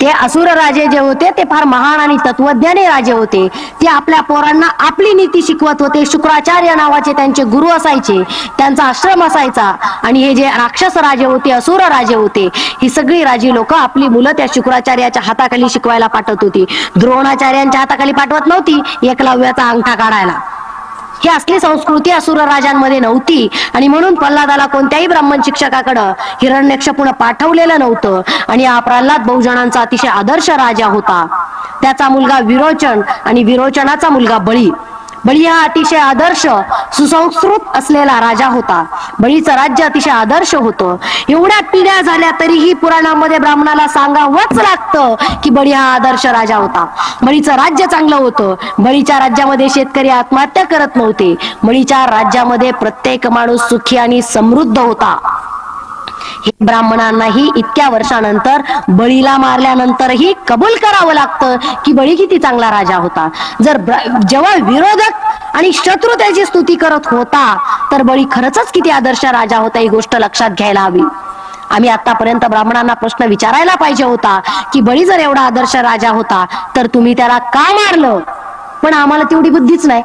ते असुर राजे जे होते ते फार महान आणि तत्वज्ञानी राजे होते. ते आपल्या पोरांना आपली नीती शिकवत होते. शुक्राचार्य नावाचे त्यांचे गुरु असायचे, त्यांचा आश्रम असायचा. आणि हे जे राक्षस राजे होते, असुर राजे होते, ही सगळी राजी लोक आपली मुलं त्या शुक्राचार्याच्या हाताखाली शिकवायला पाठवत होती. द्रोणाचार्यांच्या हाताखाली पाठवत नव्हती एकलव्याचा अंगठा काढायला. ही असली संस्कृती असुर राजांमध्ये नव्हती आणि म्हणून प्रल्हादाला कोणत्याही ब्राह्मण शिक्षकाकडे हिरण्यकश्यपूने पाठवलेलं नव्हतं. आणि हा प्रल्हाद बहुजनांचा अतिशय आदर्श राजा होता. त्याचा मुलगा विरोचन आणि विरोचनाचा मुलगा बळी. बळी हा अतिशय आदर्श सुसंस्कृत असलेला राजा होता. बळीचं राज्य अतिशय आदर्श होतं. एवढ्या पिढ्या झाल्या तरीही पुराणामध्ये ब्राह्मणाला सांगावंच लागतं की बळी हा आदर्श राजा होता. बळीचं राज्य चांगलं होतं. बळीच्या राज्यामध्ये शेतकरी आत्महत्या करत नव्हते. बळीच्या राज्यामध्ये प्रत्येक माणूस सुखी आणि समृद्ध होता. हे ब्राह्मणांनाही इतक्या वर्षानंतर बळीला मारल्यानंतरही कबूल करावं लागतं की बळी किती चांगला राजा होता. जेव्हा विरोधक आणि शत्रू त्याची स्तुती करत होता तर बळी खरंच किती आदर्श राजा होता ही गोष्ट लक्षात घ्यायला हवी. आम्ही आतापर्यंत ब्राह्मणांना प्रश्न विचारायला पाहिजे होता की बळी जर एवढा आदर्श राजा होता तर तुम्ही त्याला का मारलं? पण आम्हाला तेवढी बुद्धीच नाही.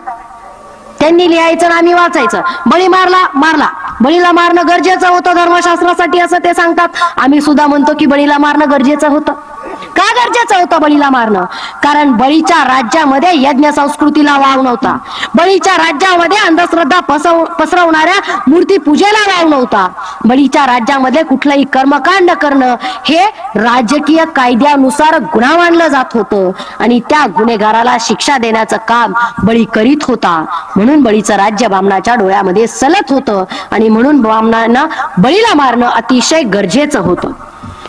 त्यांनी लिहायचं आणि आम्ही वाचायचं. बळी मारला. बळीला मारणं गरजेचं होतं धर्मशास्त्रासाठी असं ते सांगतात. आम्ही सुद्धा म्हणतो की बळीला मारणं गरजेचं होतं. का गरजेचं होतं बळीला मारणं? कारण बळीच्या राज्यामध्ये यज्ञ संस्कृतीला वाव नव्हता. बळीच्या राज्यामध्ये अंधश्रद्धा पसरवणाऱ्या मूर्ती पूजेला वाव नव्हता. बळीच्या राज्यामध्ये कुठलंही कर्मकांड करणं हे राजकीय कायद्यानुसार गुन्हा मानलं जात होतं आणि त्या गुन्हेगाराला शिक्षा देण्याचं काम बळी करीत होता. म्हणून बळीचं राज्य बामणाच्या डोळ्यामध्ये सलत होतं आणि म्हणून बामणांना बळीला मारणं अतिशय गरजेचं होतं.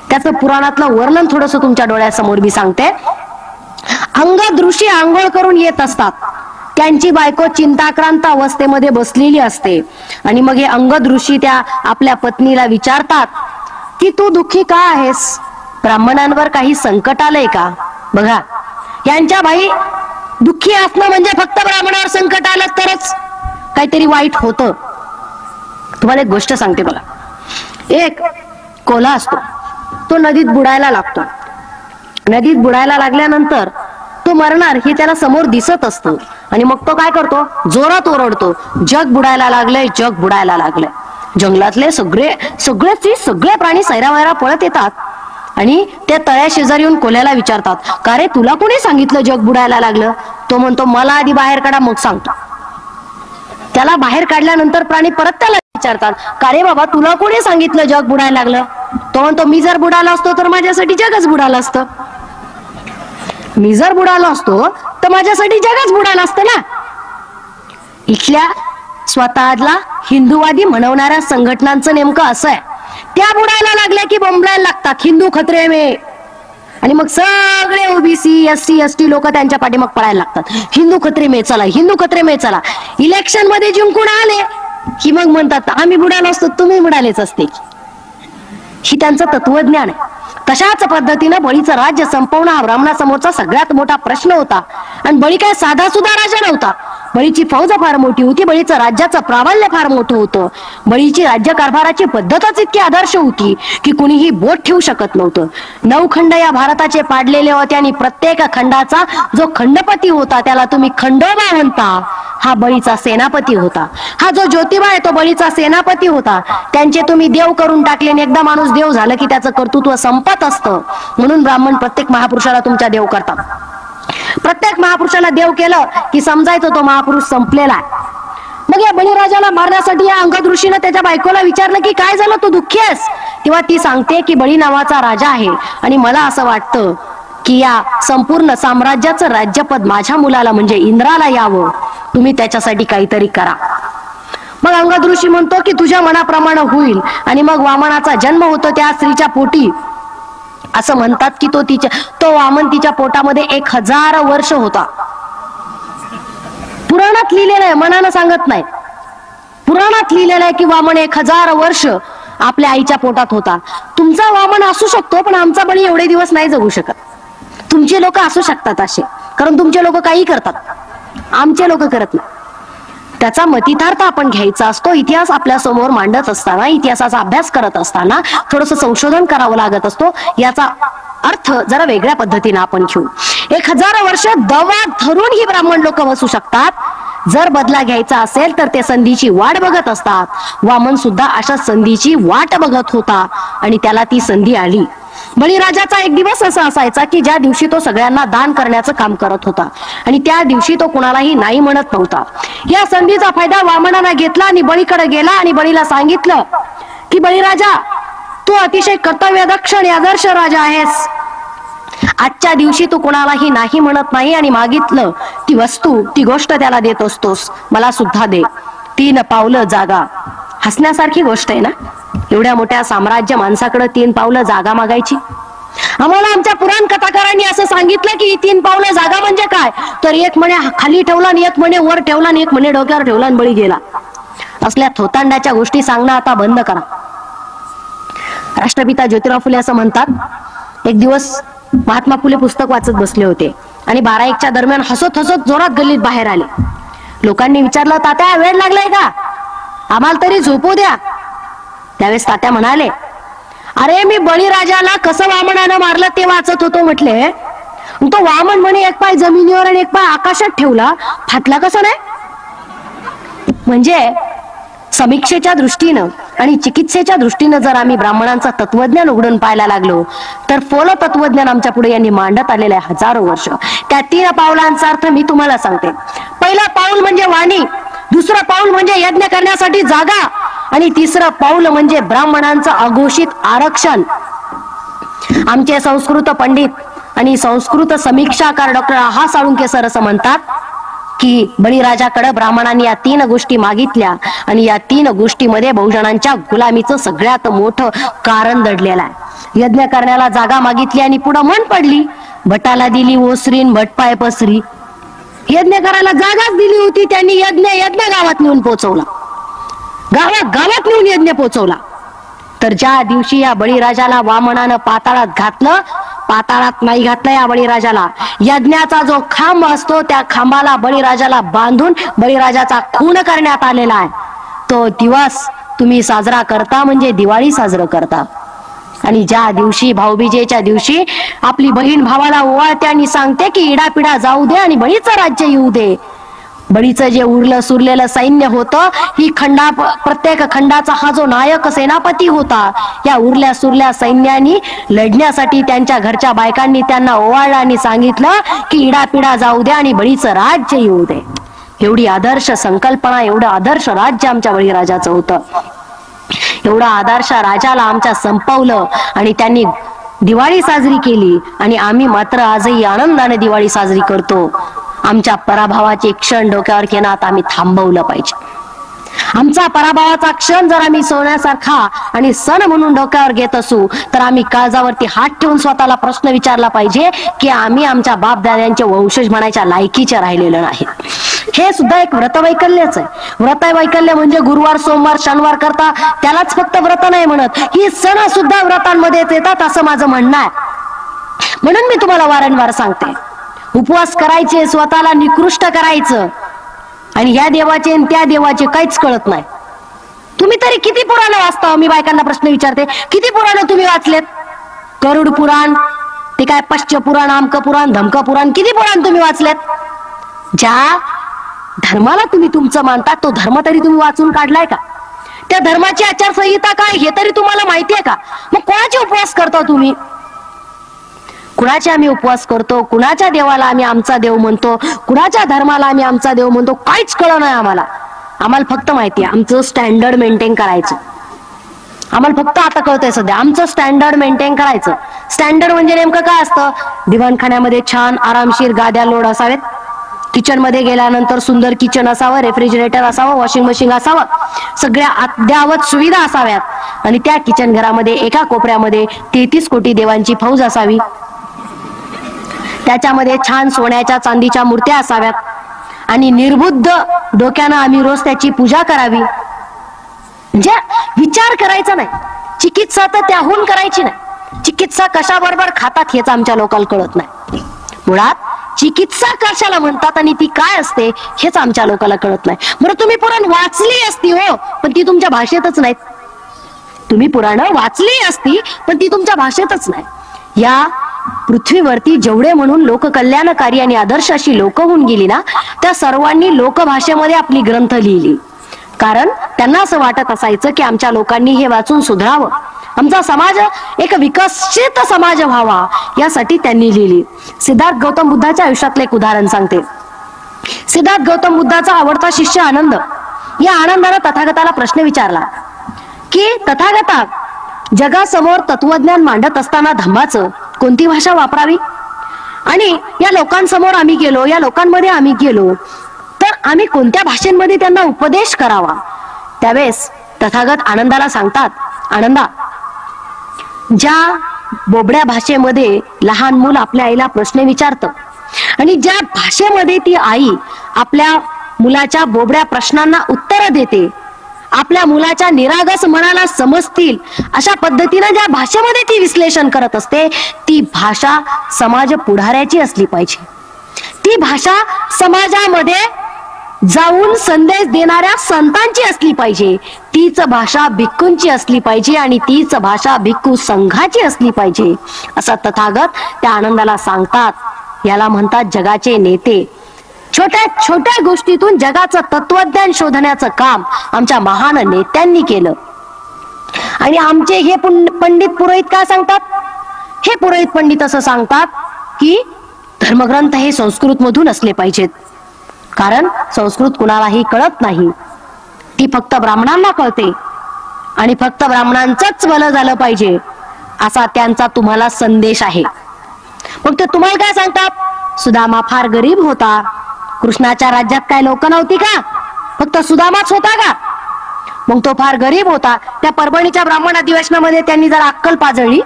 त्याचं पुराणातलं वर्णन थोडस तुमच्या डोळ्यासमोर मी सांगते. अंगद ऋषी आंघोळ करून येत असतात. त्यांची बायको चिंताक्रांत अवस्थेमध्ये बसलेली असते आणि मग हे अंगद ऋषी त्या आपल्या पत्नीला विचारतात की तू दुःखी का आहेस? ब्राह्मणांवर काही संकट आलंय का? बघा, यांच्या बाई दुःखी असणं म्हणजे फक्त ब्राह्मणावर संकट आलं तरच काहीतरी वाईट होतं. तुम्हाला एक गोष्ट सांगते बघा. एक कोल्हा असतो, तो नदीत बुडायला लागतो. नदीत बुडायला लागल्यानंतर तो मरणार हे त्याला समोर दिसत असतं आणि मग तो काय करतो? जोरात ओरडतो, जग बुडायला लागलंय, जग बुडायला लागलंय. जंगलातले सगळे प्राणी सैरावैरा पळत येतात आणि ते तळ्या शेजारी येऊन कोल्ह्याला विचारतात, का रे तुला कोणी सांगितलं जग बुडायला लागलं? तो म्हणतो, मला आधी बाहेर काढा मग सांगतो. त्याला बाहेर काढल्यानंतर प्राणी परत त्याला विचारतात, का रे बाबा तुला कोणी सांगितलं जग बुडायला लागलं? तो म्हणतो, मी जर बुडाला असतो तर माझ्यासाठी जगच बुडालं असतं. मी जर बुडालो असतो तर माझ्यासाठी जगच बुडालं असतं ना. इथल्या स्वतःला हिंदूवादी म्हणवणाऱ्या संघटनांचं नेमकं असं आहे, त्या बुडायला लागल्या की बोंबलायला लागतात हिंदू खतरे में. आणि मग सगळे ओबीसी एससी एसटी लोक त्यांच्या पाठीमाग पळायला लागतात, हिंदू खतरे में चला, हिंदू खतरे में चला. इलेक्शन मध्ये जिंकून आले की मग म्हणतात आम्ही बुडालो असतो, तुम्ही बुडालेच असते. ही त्यांचं तत्वज्ञान आहे. तशाच पद्धतीनं बळीचं राज्य संपवणं हा ब्राह्मणासमोरचा सगळ्यात मोठा प्रश्न होता. आणि बळी काय साधा सुद्धा राजा नव्हता. बळीची फौज फार मोठी होती. बळीचं राज्याचं प्राबल्य फार मोठं होतं. बळीची राज्य कारभाराची पद्धतच इतकी आदर्श होती की कुणीही बोट ठेवू शकत नव्हतं. 9 खंड या भारताचे पाडलेले होते आणि प्रत्येक खंडाचा जो खंडपती होता त्याला तुम्ही खंडोबा म्हणता. हा बळीचा सेनापती होता. हा जो ज्योतिबा आहे तो बळीचा सेनापती होता. त्यांचे तुम्ही देव करून टाकले आणि एकदा माणूस देव झालं की त्याचं कर्तृत्व संपत असतं. म्हणून ब्राह्मण प्रत्येक महापुरुषाला तुमच्या देव करतात. प्रत्येक महापुरुषाला देव केलं की समजायचं तो महापुरुष संपलेला आहे. मग या बळीराजाला मारण्यासाठी या अंगद ऋषीने त्याच्या बायकोला विचारलं की काय झालं, तू दुःखी आहेस? तेव्हा ती सांगते की बळी नावाचा राजा आहे आणि मला असं वाटतं की या संपूर्ण साम्राज्याचं राज्यपद माझ्या मुलाला म्हणजे इंद्राला यावं. तुम्ही त्याच्यासाठी काहीतरी करा. मग अंगद ऋषी म्हणतो की तुझ्या मनाप्रमाणे होईल. आणि मग वामनाचा जन्म होतो त्या स्त्रीच्या पोटी. असं म्हणतात की तो वामन तिच्या पोटामध्ये 1000 वर्ष होता. पुराणात लिहिलेलं आहे, मनानं सांगत नाही. पुराणात लिहिलेलं आहे की वामन 1000 वर्ष आपल्या आईच्या पोटात होता. तुमचा वामन असू शकतो पण आमचा बळी एवढे दिवस नाही जगू शकत. तुमचे लोक असू शकतात असे, कारण तुमचे लोक काही करतात, आमचे लोक करत नाही. त्याचा मतितार्थ आपण घ्यायचा असतो. इतिहास आपल्या समोर मांडत असताना, इतिहासाचा अभ्यास करत असताना थोडस संशोधन करावं लागत असतो. याचा अर्थ जरा वेगळ्या पद्धतीने आपण घेऊ. 1000 वर्ष दवा धरून ही ब्राह्मण लोक बसू शकतात. जर बदला घ्यायचा असेल तर ते संधीची वाट बघत असतात. वामन सुद्धा अशा संधीची वाट बघत होता आणि त्याला ती संधी आली. बळीराजाचा एक दिवस असा असायचा की ज्या दिवशी तो सगळ्यांना दान करण्याचं काम करत होता आणि त्या दिवशी तो कुणालाही नाही म्हणत नव्हता. या संधीचा फायदा वामनाने घेतला आणि बळीकडे गेला आणि बळीला सांगितलं की बळीराजा, तू अतिशय कर्तव्यदक्ष आणि आदर्श राजा आहेस. आजच्या दिवशी तू कुणालाही नाही म्हणत नाही आणि मागितलं ती वस्तू, ती गोष्ट त्याला देत असतोस. मला सुद्धा दे. 3 पावलं जागा. हसण्यासारखी गोष्ट आहे ना. एवढ्या मोठ्या साम्राज्य माणसाकडे 3 पावलं जागा मागायची. आम्हाला आमच्या पुराण कथाकारांनी असं सांगितलं की 3 पावलं जागा म्हणजे काय, तर एक म्हणे खाली ठेवला आणि एक म्हणे वर ठेवला आणि एक म्हणे डोक्यावर ठेवला आणि बळी गेला. असल्या थोतांड्याच्या गोष्टी सांगणं आता बंद करा. राष्ट्रपिता ज्योतिराव फुले असं म्हणतात, एक दिवस महात्मा फुले पुस्तक वाचत बसले होते आणि 12-1च्या दरम्यान हसत हसत जोरात गल्लीत बाहेर आले. लोकांनी विचारलं, तात्या वेळ लागलाय का, आम्हाला तरी झोपू द्या. त्यावेळेस तात्या म्हणाले, अरे मी बळीराजाला कसं वामनानं मारलं ते वाचत होतो म्हटले. तो वामन म्हणे एक पाय जमिनीवर आणि एक पाय आकाशात ठेवला, फाटला कसं नाही. म्हणजे समीक्षेच्या दृष्टीनं आणि चिकित्सेच्या दृष्टीनं जर आम्ही ब्राह्मणांचं तत्वज्ञान उघडून पाहायला लागलो तर फोल तत्वज्ञान आमच्या पुढे यांनी मांडत आलेलं आहे हजारो वर्ष. त्या 3 पावलांचा अर्थ मी तुम्हाला सांगते. पहिलं पाऊल म्हणजे वाणी, दुसरं पाऊल म्हणजे यज्ञ करण्यासाठी जागा आणि तिसरं पाऊल म्हणजे ब्राह्मणांचं अघोषित आरक्षण. आमचे संस्कृत पंडित आणि संस्कृत समीक्षाकार डॉक्टर आहा साळुंके सर असं म्हणतात की बळीराजाकडे ब्राह्मणांनी या 3 गोष्टी मागितल्या आणि या 3 गोष्टीमध्ये बहुजनांच्या गुलामीचं सगळ्यात मोठं कारण दडलेलं आहे. यज्ञ करण्याला जागा मागितली आणि पुढे मन पडली, भटाला दिली ओसरीन भटपाय पसरी. यज्ञ करायला जागाच दिली होती त्यांनी, यज्ञ गावात नेऊन पोहोचवला, गावात नेऊन यज्ञ पोहोचवला. तर ज्या दिवशी या बळीराजाला वामनानं पाताळात घातलं, पाताळात नाही घातलं या बळीराजाला, यज्ञाचा जो खांब असतो त्या खांबाला बळीराजाला बांधून बळीराजाचा खून करण्यात आलेला आहे. तो दिवस तुम्ही साजरा करता म्हणजे दिवाळी साजरं करता. आणि ज्या दिवशी भाऊबीजेच्या दिवशी आपली बहीण भावाला ओवाळते आणि सांगते की इडापिडा जाऊ दे आणि बळीचं राज्य येऊ दे. बळीचं जे उरलं सुरलेलं सैन्य होतं, ही प्रत्येक खंडाचा हा जो नायक सेनापती होता, या उरल्या सुरल्या सैन्यानी लढण्यासाठी त्यांच्या घरच्या बायकांनी त्यांना ओवाळलं आणि सांगितलं की इडापिडा जाऊ दे आणि बळीचं राज्य येऊ दे. एवढी आदर्श संकल्पना, एवढं आदर्श राज्य आमच्या बळीराजाचं होतं. एवढा आदर्श राजाला आमच्या संपवलं आणि त्यांनी दिवाळी साजरी केली आणि आम्ही मात्र आजही आनंदाने दिवाळी साजरी करतो. आमच्या पराभवाचे क्षण डोक्यावर घेण्यात आम्ही थांबवलं पाहिजे. आमचा पराभवाचा क्षण जर आम्ही सोन्यासारखा आणि सण म्हणून डोक्यावर घेत असू तर आम्ही काळजावरती हात ठेवून स्वतःला प्रश्न विचारला पाहिजे की आम्ही आमच्या बापदाद्यांचे वंशज म्हणायच्या लायकीचे राहिलेलं नाही. हे सुद्धा एक व्रतवैकल्यच आहे. व्रतवैकल्य म्हणजे गुरुवार सोमवार शनिवार करता त्यालाच फक्त व्रत नाही म्हणत, ही सण सुद्धा व्रतांमध्येच येतात असं माझं म्हणणं आहे. म्हणून मी तुम्हाला वारंवार सांगते, उपवास करायचे, स्वतःला निकृष्ट करायचं आणि ह्या देवाचे आणि त्या देवाचे काहीच कळत नाही. तुम्ही तरी किती पुराण वाचता? मी बायकांना प्रश्न विचारते, किती पुराण तुम्ही वाचलेत? गरुड पुराण, ते काय पश्च पुराण, आमक पुराण, धमक पुराण, किती पुराण तुम्ही वाचलेत? ज्या धर्माला तुम्ही तुमचं मानता तो धर्म तरी तुम्ही वाचून काढलाय का? त्या धर्माची आचारसंहिता काय हे तरी तुम्हाला माहिती आहे का? मग कोणाचे उपवास करता तुम्ही? कुणाचे आम्ही उपवास करतो, कुणाच्या देवाला आम्ही आमचा देव म्हणतो, कुणाच्या धर्माला आम्ही आमचा देव म्हणतो, काहीच कळत नाही आम्हाला. आम्हाला फक्त माहिती आहे आमचं स्टँडर्ड मेंटेन करायचं. आम्हाला फक्त आता कळतंय सध्या आमचं स्टँडर्ड मेंटेन करायचं. स्टँडर्ड म्हणजे नेमकं काय असतं? दिवाणखान्यामध्ये छान आरामशीर गाद्या लोड असावेत, किचन मध्ये गेल्यानंतर सुंदर किचन असावं, रेफ्रिजरेटर असावं, वॉशिंग मशीन असावं, सगळ्या अद्यावत सुविधा असाव्यात आणि त्या किचन घरामध्ये एका कोपऱ्यामध्ये 33 कोटी देवांची फौज असावी. त्याच्यामध्ये छान सोन्याच्या चांदीच्या मूर्त्या असाव्यात आणि निर्बुद्ध डोक्यानं आम्ही रोज त्याची पूजा करावी. म्हणजे विचार करायचा नाही, चिकित्सा तर त्याहून करायची नाही. चिकित्सा कशाबरोबर खातात हेच आमच्या लोकांना कळत नाही. मुळात चिकित्सा कशाला म्हणतात आणि ती काय असते हेच आमच्या लोकांना कळत नाही. बरं तुम्ही पुराण वाचली असती हो, पण ती तुमच्या भाषेतच नाहीत. तुम्ही पुराण वाचली असती पण ती तुमच्या भाषेतच नाही. या पृथ्वीवरती जेवढे म्हणून लोककल्याणकारी आणि आदर्श अशी लोक होऊन गेली ना, त्या सर्वांनी लोकभाषेमध्ये आपली ग्रंथ लिहिली. कारण त्यांना असं वाटत असायचं की आमच्या लोकांनी हे वाचून सुधारावं, आमचा समाज एक विकसित समाज व्हावा, यासाठी त्यांनी लिहिली. सिद्धार्थ गौतम बुद्धाच्या आयुष्यातले एक उदाहरण सांगते. सिद्धार्थ गौतम बुद्धाचा आवडता शिष्य आनंद, या आनंदाने तथागताला प्रश्न विचारला की तथागता, जगासमोर तत्वज्ञान मांडत असताना धम्माचं कोणती भाषा वापरावी? आणि या लोकांसमोर आम्ही गेलो, या लोकांमध्ये आम्ही गेलो तर आम्ही कोणत्या भाषेमध्ये त्यांना उपदेश करावा? त्यावेळेस तथागत आनंदाला सांगतात, आनंदा, ज्या बोबड्या भाषेमध्ये लहान मूल आपल्या आईला प्रश्न विचारतं आणि ज्या भाषेमध्ये ती आई आपल्या मुलाच्या बोबड्या प्रश्नांना उत्तर देते, आपल्या मुलाच्या निरागस मनाला समजतील अशा पद्धतीने ज्या भाषेमध्ये ती विश्लेषण करत असते, ती भाषा समाज पुढाऱ्याची असली पाहिजे. ती भाषा समाजामध्ये जाऊन संदेश देणाऱ्या संतांची असली पाहिजे. तीच भाषा भिक्खूंची असली पाहिजे आणि तीच भाषा भिक्खू संघाची असली पाहिजे, असं तथागत त्या आनंदाला सांगतात. याला म्हणतात जगाचे नेते. छोट्या छोट्या गोष्टीतून जगाचं तत्वज्ञान शोधण्याचं काम आमच्या महान नेत्यांनी केलं. आणि आमचे हे पंडित पुरोहित काय सांगतात? हे पुरोहित पंडित असं सांगतात की धर्मग्रंथ हे संस्कृत मधून असले पाहिजेत, कारण संस्कृत कुणालाही कळत नाही, ती फक्त ब्राह्मणांना कळते आणि फक्त ब्राह्मणांचंच भलं झालं पाहिजे असा त्यांचा तुम्हाला संदेश आहे. मग ते तुम्हाला काय सांगतात? सुदामा फार गरीब होता, कृष्णाच्या राज्यात काय लोक नव्हती का? फक्त सुदामाच होता का? मग तो फार गरीब होता. त्या परभणीच्या ब्राह्मण अधिवेशनामध्ये त्यांनी जरा अक्कल पाजळली.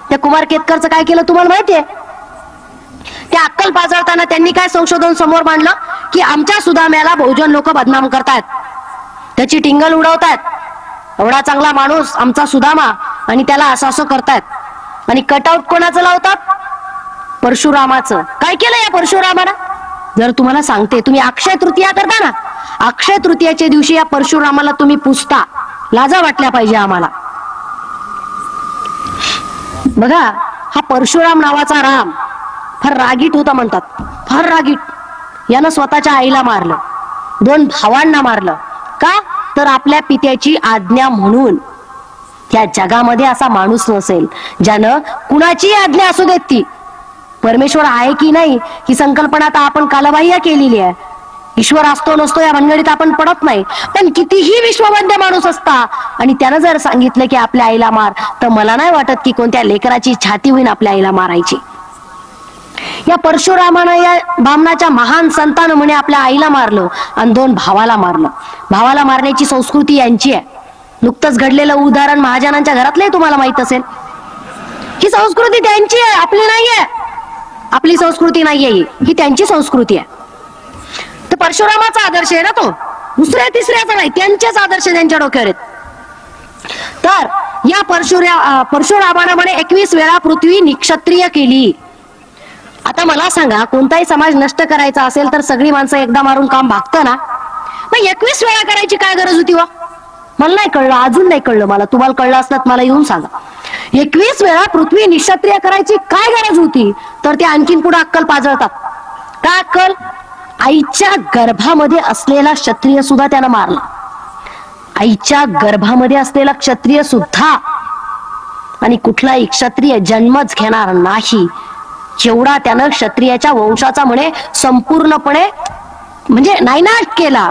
त्या कुमार केतकरचं काय केलं तुम्हाला माहितीये? त्या अक्कल पाजळताना त्यांनी काय संशोधन समोर मांडलं की आमच्या सुदाम्याला बहुजन लोक बदनाम करतायत, त्याची टिंगल उडवतायत, एवढा चांगला माणूस आमचा सुदामा आणि त्याला असं असं करतायत. आणि कटआउट कोणाचं लावतात? परशुरामाचं. काय केलं या परशुरामानं? जर तुम्हाला सांगते, तुम्ही अक्षय तृतीया करता ना, अक्षय तृतीयाच्या दिवशी या परशुरामाला तुम्ही पुजता, लाजा वाटल्या पाहिजे आम्हाला. बघा, हा परशुराम नावाचा राम फार रागीट होता म्हणतात, फार रागीट. यानं स्वतःच्या आईला मारलं, 2 भावांना मारलं. का? तर आपल्या पित्याची आज्ञा म्हणून. या जगामध्ये असा माणूस नसेल ज्यानं कुणाची आज्ञा असू देत ती. परमेश्वर आहे की नाही ही संकल्पना आता आपण कालबाह्य केलेली आहे. ईश्वर असतो नसतो या भानगडीत आपण पडत नाही. पण कितीही विश्ववंद्य माणूस असता आणि त्यानं जर सांगितलं की आपल्या आईला मार, तर मला नाही वाटत की कोणत्या लेकराची छाती होईन आपल्या आईला मारायची. या परशुरामानं, या बामणाच्या महान संतानं म्हणे आपल्या आईला मारलं आणि 2 भावाला मारलं. भावाला मारण्याची संस्कृती यांची आहे. नुकतंच घडलेलं उदाहरण महाजनांच्या घरातलंही तुम्हाला माहित असेल. ही संस्कृती त्यांची आहे, आपली नाहीये. आपली संस्कृती नाहीये, ही त्यांची संस्कृती आहे. तर परशुरामाचा आदर्श आहे ना तो, दुसऱ्या तिसऱ्याचा नाही, त्यांचेच आदर्श त्यांच्या डोक्यावर आहेत. तर या परशुरामानं म्हणे 21 वेळा पृथ्वी निक्षत्रिय केली. आता मला सांगा, कोणताही समाज नष्ट करायचा असेल तर सगळी माणसं एकदा मारून काम भागतं ना, मग 21 वेळा करायची काय गरज होती? मला नाही कळलं, अजून नाही कळलं मला. तुम्हाला कळलं असलं मला येऊन सांगा. 21 वेळा पृथ्वी निक्षत्रिय करायची काय गरज होती? तर ते आणखीन पुढे अक्कल पाजळतात. काय अक्कल? आईच्या गर्भामध्ये असलेला क्षत्रिय सुद्धा त्यानं मारला. आईच्या गर्भामध्ये असलेला क्षत्रिय सुद्धा. आणि कुठलाही क्षत्रिय जन्मच घेणार नाही एवढा त्यानं क्षत्रियाच्या वंशाचा म्हणे संपूर्णपणे म्हणजे नायनाट केला.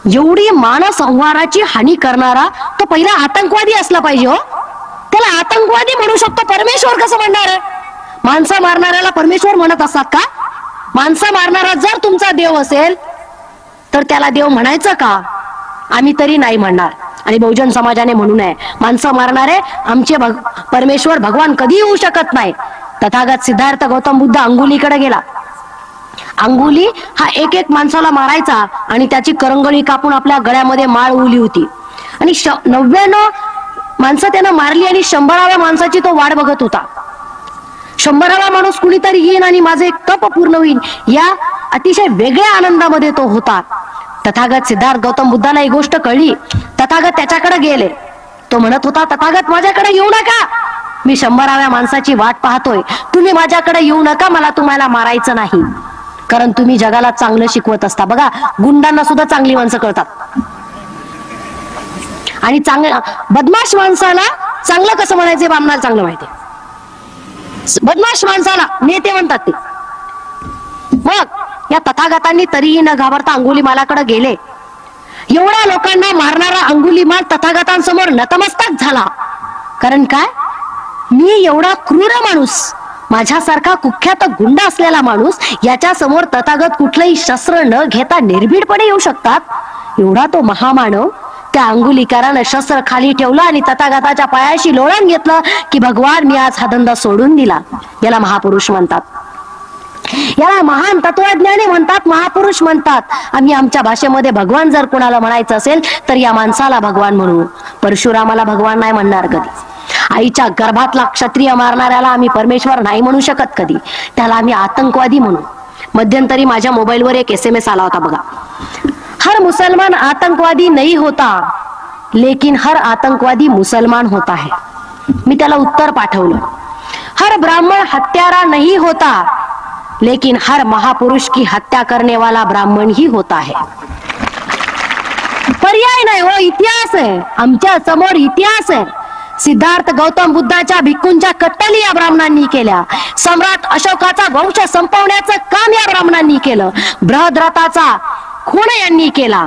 एवढी मानसंहाराची हानी करणारा तो पहिला आतंकवादी असला पाहिजे. हो, त्याला आतंकवादी म्हणू शकतो, परमेश्वर कसं म्हणणार आहे? माणसं मारणाऱ्याला परमेश्वर म्हणत असतात का? माणसं मारणारा जर तुमचा देव असेल तर त्याला देव म्हणायचं का? आम्ही तरी नाही म्हणणार आणि बहुजन समाजाने म्हणू नये. माणसं मारणारे आमचे परमेश्वर भगवान कधी येऊ शकत नाही. तथागत सिद्धार्थ गौतम बुद्ध अंगुलीकडे गेला. अंगुली हा एक माणसाला मारायचा आणि त्याची करंगळी कापून आपल्या गळ्यामध्ये माळ उली होती. आणि 99 माणसं त्यानं मारली आणि 100व्या माणसाची तो वाट बघत होता. 100वा माणूस कुणीतरी येईन आणि माझे एक तप पूर्ण होईल या अतिशय वेगळ्या आनंदामध्ये तो होता. तथागत सिद्धार्थ गौतम बुद्धाला ही गोष्ट कळली. तथागत त्याच्याकडे गेले. तो म्हणत होता, तथागत माझ्याकडे येऊ नका, मी 100व्या माणसाची वाट पाहतोय. तुम्ही माझ्याकडे येऊ नका, मला तुम्हाला मारायचं नाही, कारण तुम्ही जगाला चांगलं शिकवत असता. बघा, गुंडांना सुद्धा चांगली माणसं कळतात आणि बदमाश माणसाला चांगलं कसं म्हणायचं बामणाला चांगलं माहिती. बदमाश माणसाला नेते म्हणतात ते. मग या तथागतांनी तरीही न घाबरता अंगुलीमालाकडे गेले. एवढ्या लोकांना मारणारा अंगुलीमाल तथागतांसमोर नतमस्तक झाला. कारण काय? मी एवढा क्रूर माणूस, माझ्यासारखा कुख्यात गुंड असलेला माणूस, याच्या समोर तथागत कुठलंही शस्त्र न घेता निर्भीडपणे येऊ शकतात. एवढा तो महामानव. त्या अंगुलीकारानं शस्त्र खाली ठेवलं आणि तथागताच्या पायाशी लोळण घेतलं की भगवान, मी आज हा धंदा सोडून दिला. याला महापुरुष म्हणतात. याला महान तत्वज्ञानी म्हणतात, महापुरुष म्हणतात. आम्ही आमच्या भाषेमध्ये भगवान जर कोणाला म्हणायचं असेल तर या माणसाला भगवान म्हणू. परशुरामाला भगवान नाही म्हणणार कधी. आईच्या गर्भातला क्षत्रिय मारणाऱ्याला आम्ही परमेश्वर नाही म्हणू शकत कधी. त्याला आम्ही आतंकवादी म्हणू. मध्यंतरी माझ्या मोबाईलवर एक SMS आला होता बघा. हर मुसलमान आतंकवादी नहीं होता, लेकिन हर आतंकवादी मुसलमान होता है. मी त्याला उत्तर पाठवलं. हर ब्राह्मण हत्यारा नहीं होता, लेकिन हर महापुरुष की हत्या करने वाला ब्राह्मण ही होता है। पर्याय नाही हो, इतिहास आहे, आमच्या समोर इतिहास आहे। सिद्धार्थ गौतम बुद्धाच्या भिक्खूंच्या कत्तली या ब्राह्मणांनी केल्या। सम्राट अशोकाचा वंश संपवण्याचं काम या ब्राह्मणांनी केलं। बृहद्रथाचा खून यांनी केला।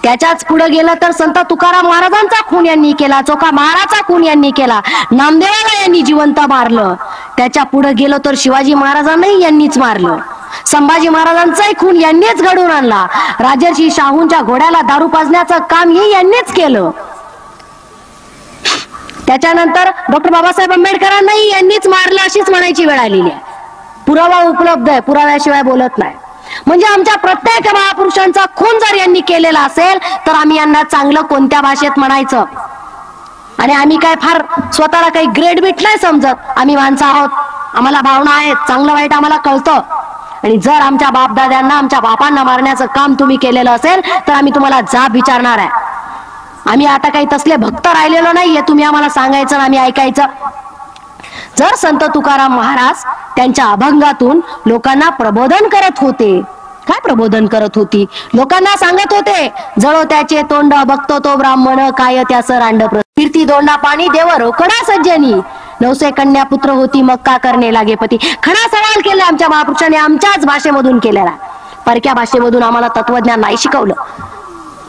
त्याच्याच पुढे गेलं तर संत तुकाराम महाराजांचा खून यांनी केला, चोखा महाराजांचा खून यांनी केला, नामदेवाला यांनी जिवंत मारलं। त्याच्या पुढे गेलो तर शिवाजी महाराजांनाही यांनीच मारलं। संभाजी महाराजांचाही खून यांनीच घडवून आणला। राजर्षी शाहूंच्या घोड्याला दारू पाजण्याचं काम ही यांनीच केलं। त्याच्यानंतर डॉक्टर बाबासाहेब आंबेडकरांनाही यांनीच मारलं अशीच म्हणायची वेळ आलेली आहे। पुरावा उपलब्ध आहे, पुराव्याशिवाय बोलत नाही। म्हणजे आमच्या प्रत्येक महापुरुषांचा खून जर यांनी केलेला असेल तर आम्ही यांना चांगलं कोणत्या भाषेत म्हणायचं? आणि आम्ही काय फार स्वतःला काही ग्रेड बीट नाही समजत, आम्ही माणसं आहोत, आम्हाला भावना आहेत, चांगलं वाईट आम्हाला कळतं। आणि जर आमच्या बापदाद्यांना आमच्या बापांना मारण्याचं काम तुम्ही केलेलं असेल तर आम्ही तुम्हाला जाब विचारणार आहे। आम्ही आता काही तसले भक्त राहिलेलो नाहीये, तुम्ही आम्हाला सांगायचं आम्ही ऐकायचं। जर संत तुकाराम महाराज त्यांच्या अभंगातून लोकांना प्रबोधन करत होते, काय प्रबोधन करत होती? लोकांना सांगत होते, जळो त्याचे तोंड बघतो तो ब्राह्मण, काय त्यास रांड कीर्ती दोंडा पाणी देव रोकडा सज्जनी, 900 कन्या पुत्र होती मग का करणे लागे पती। खरा सवाल केला आमच्या महापुरुषांनी, आमच्याच भाषेमधून केलेला। परक्या भाषेमधून आम्हाला तत्वज्ञान नाही शिकवलं।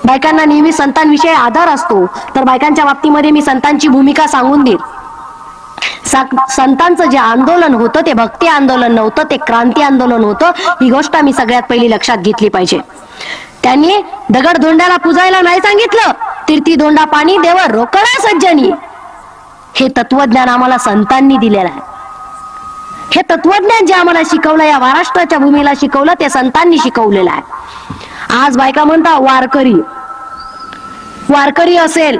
बायकांना नेहमी संतांविषयी आदर असतो, तर बायकांच्या बाबतीमध्ये मी संतांची भूमिका सांगून देईल। संतांचं जे आंदोलन होतं ते भक्ती आंदोलन नव्हतं, ते क्रांती आंदोलन होतं। ही गोष्ट आम्ही सगळ्यात पहिली लक्षात घेतली पाहिजे। त्यांनी दगड धोंड्याला पुजायला नाही सांगितलं, तीर्थी दोंडा पाणी देव रोकडा सज्जनी, हे तत्वज्ञान आम्हाला संतांनी दिलेलं आहे। हे तत्वज्ञान जे आम्हाला शिकवलं, या महाराष्ट्राच्या भूमीला शिकवलं, ते संतांनी शिकवलेलं आहे। आज बायका म्हणतात वारकरी असेल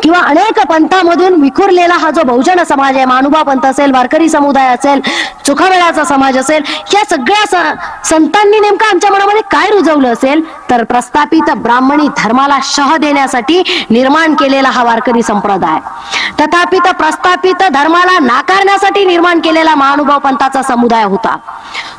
किंवा अनेक पंथामधून विखुरलेला हा जो बहुजन समाज आहे, मानुबा पंथ असेल, वारकरी समुदाय असेल, चोखामेळाचा समाज असेल, या सगळ्या संतांनी नेमकं आमच्या मनामध्ये काय रुजवलं असेल तर प्रस्थापित ब्राह्मणी धर्माला शह देण्यासाठी निर्माण केलेला हा वारकरी संप्रदाय, तथापित प्रस्थापित धर्माला नाकारण्यासाठी निर्माण केलेला महानुभाव पंथाचा समुदाय होता।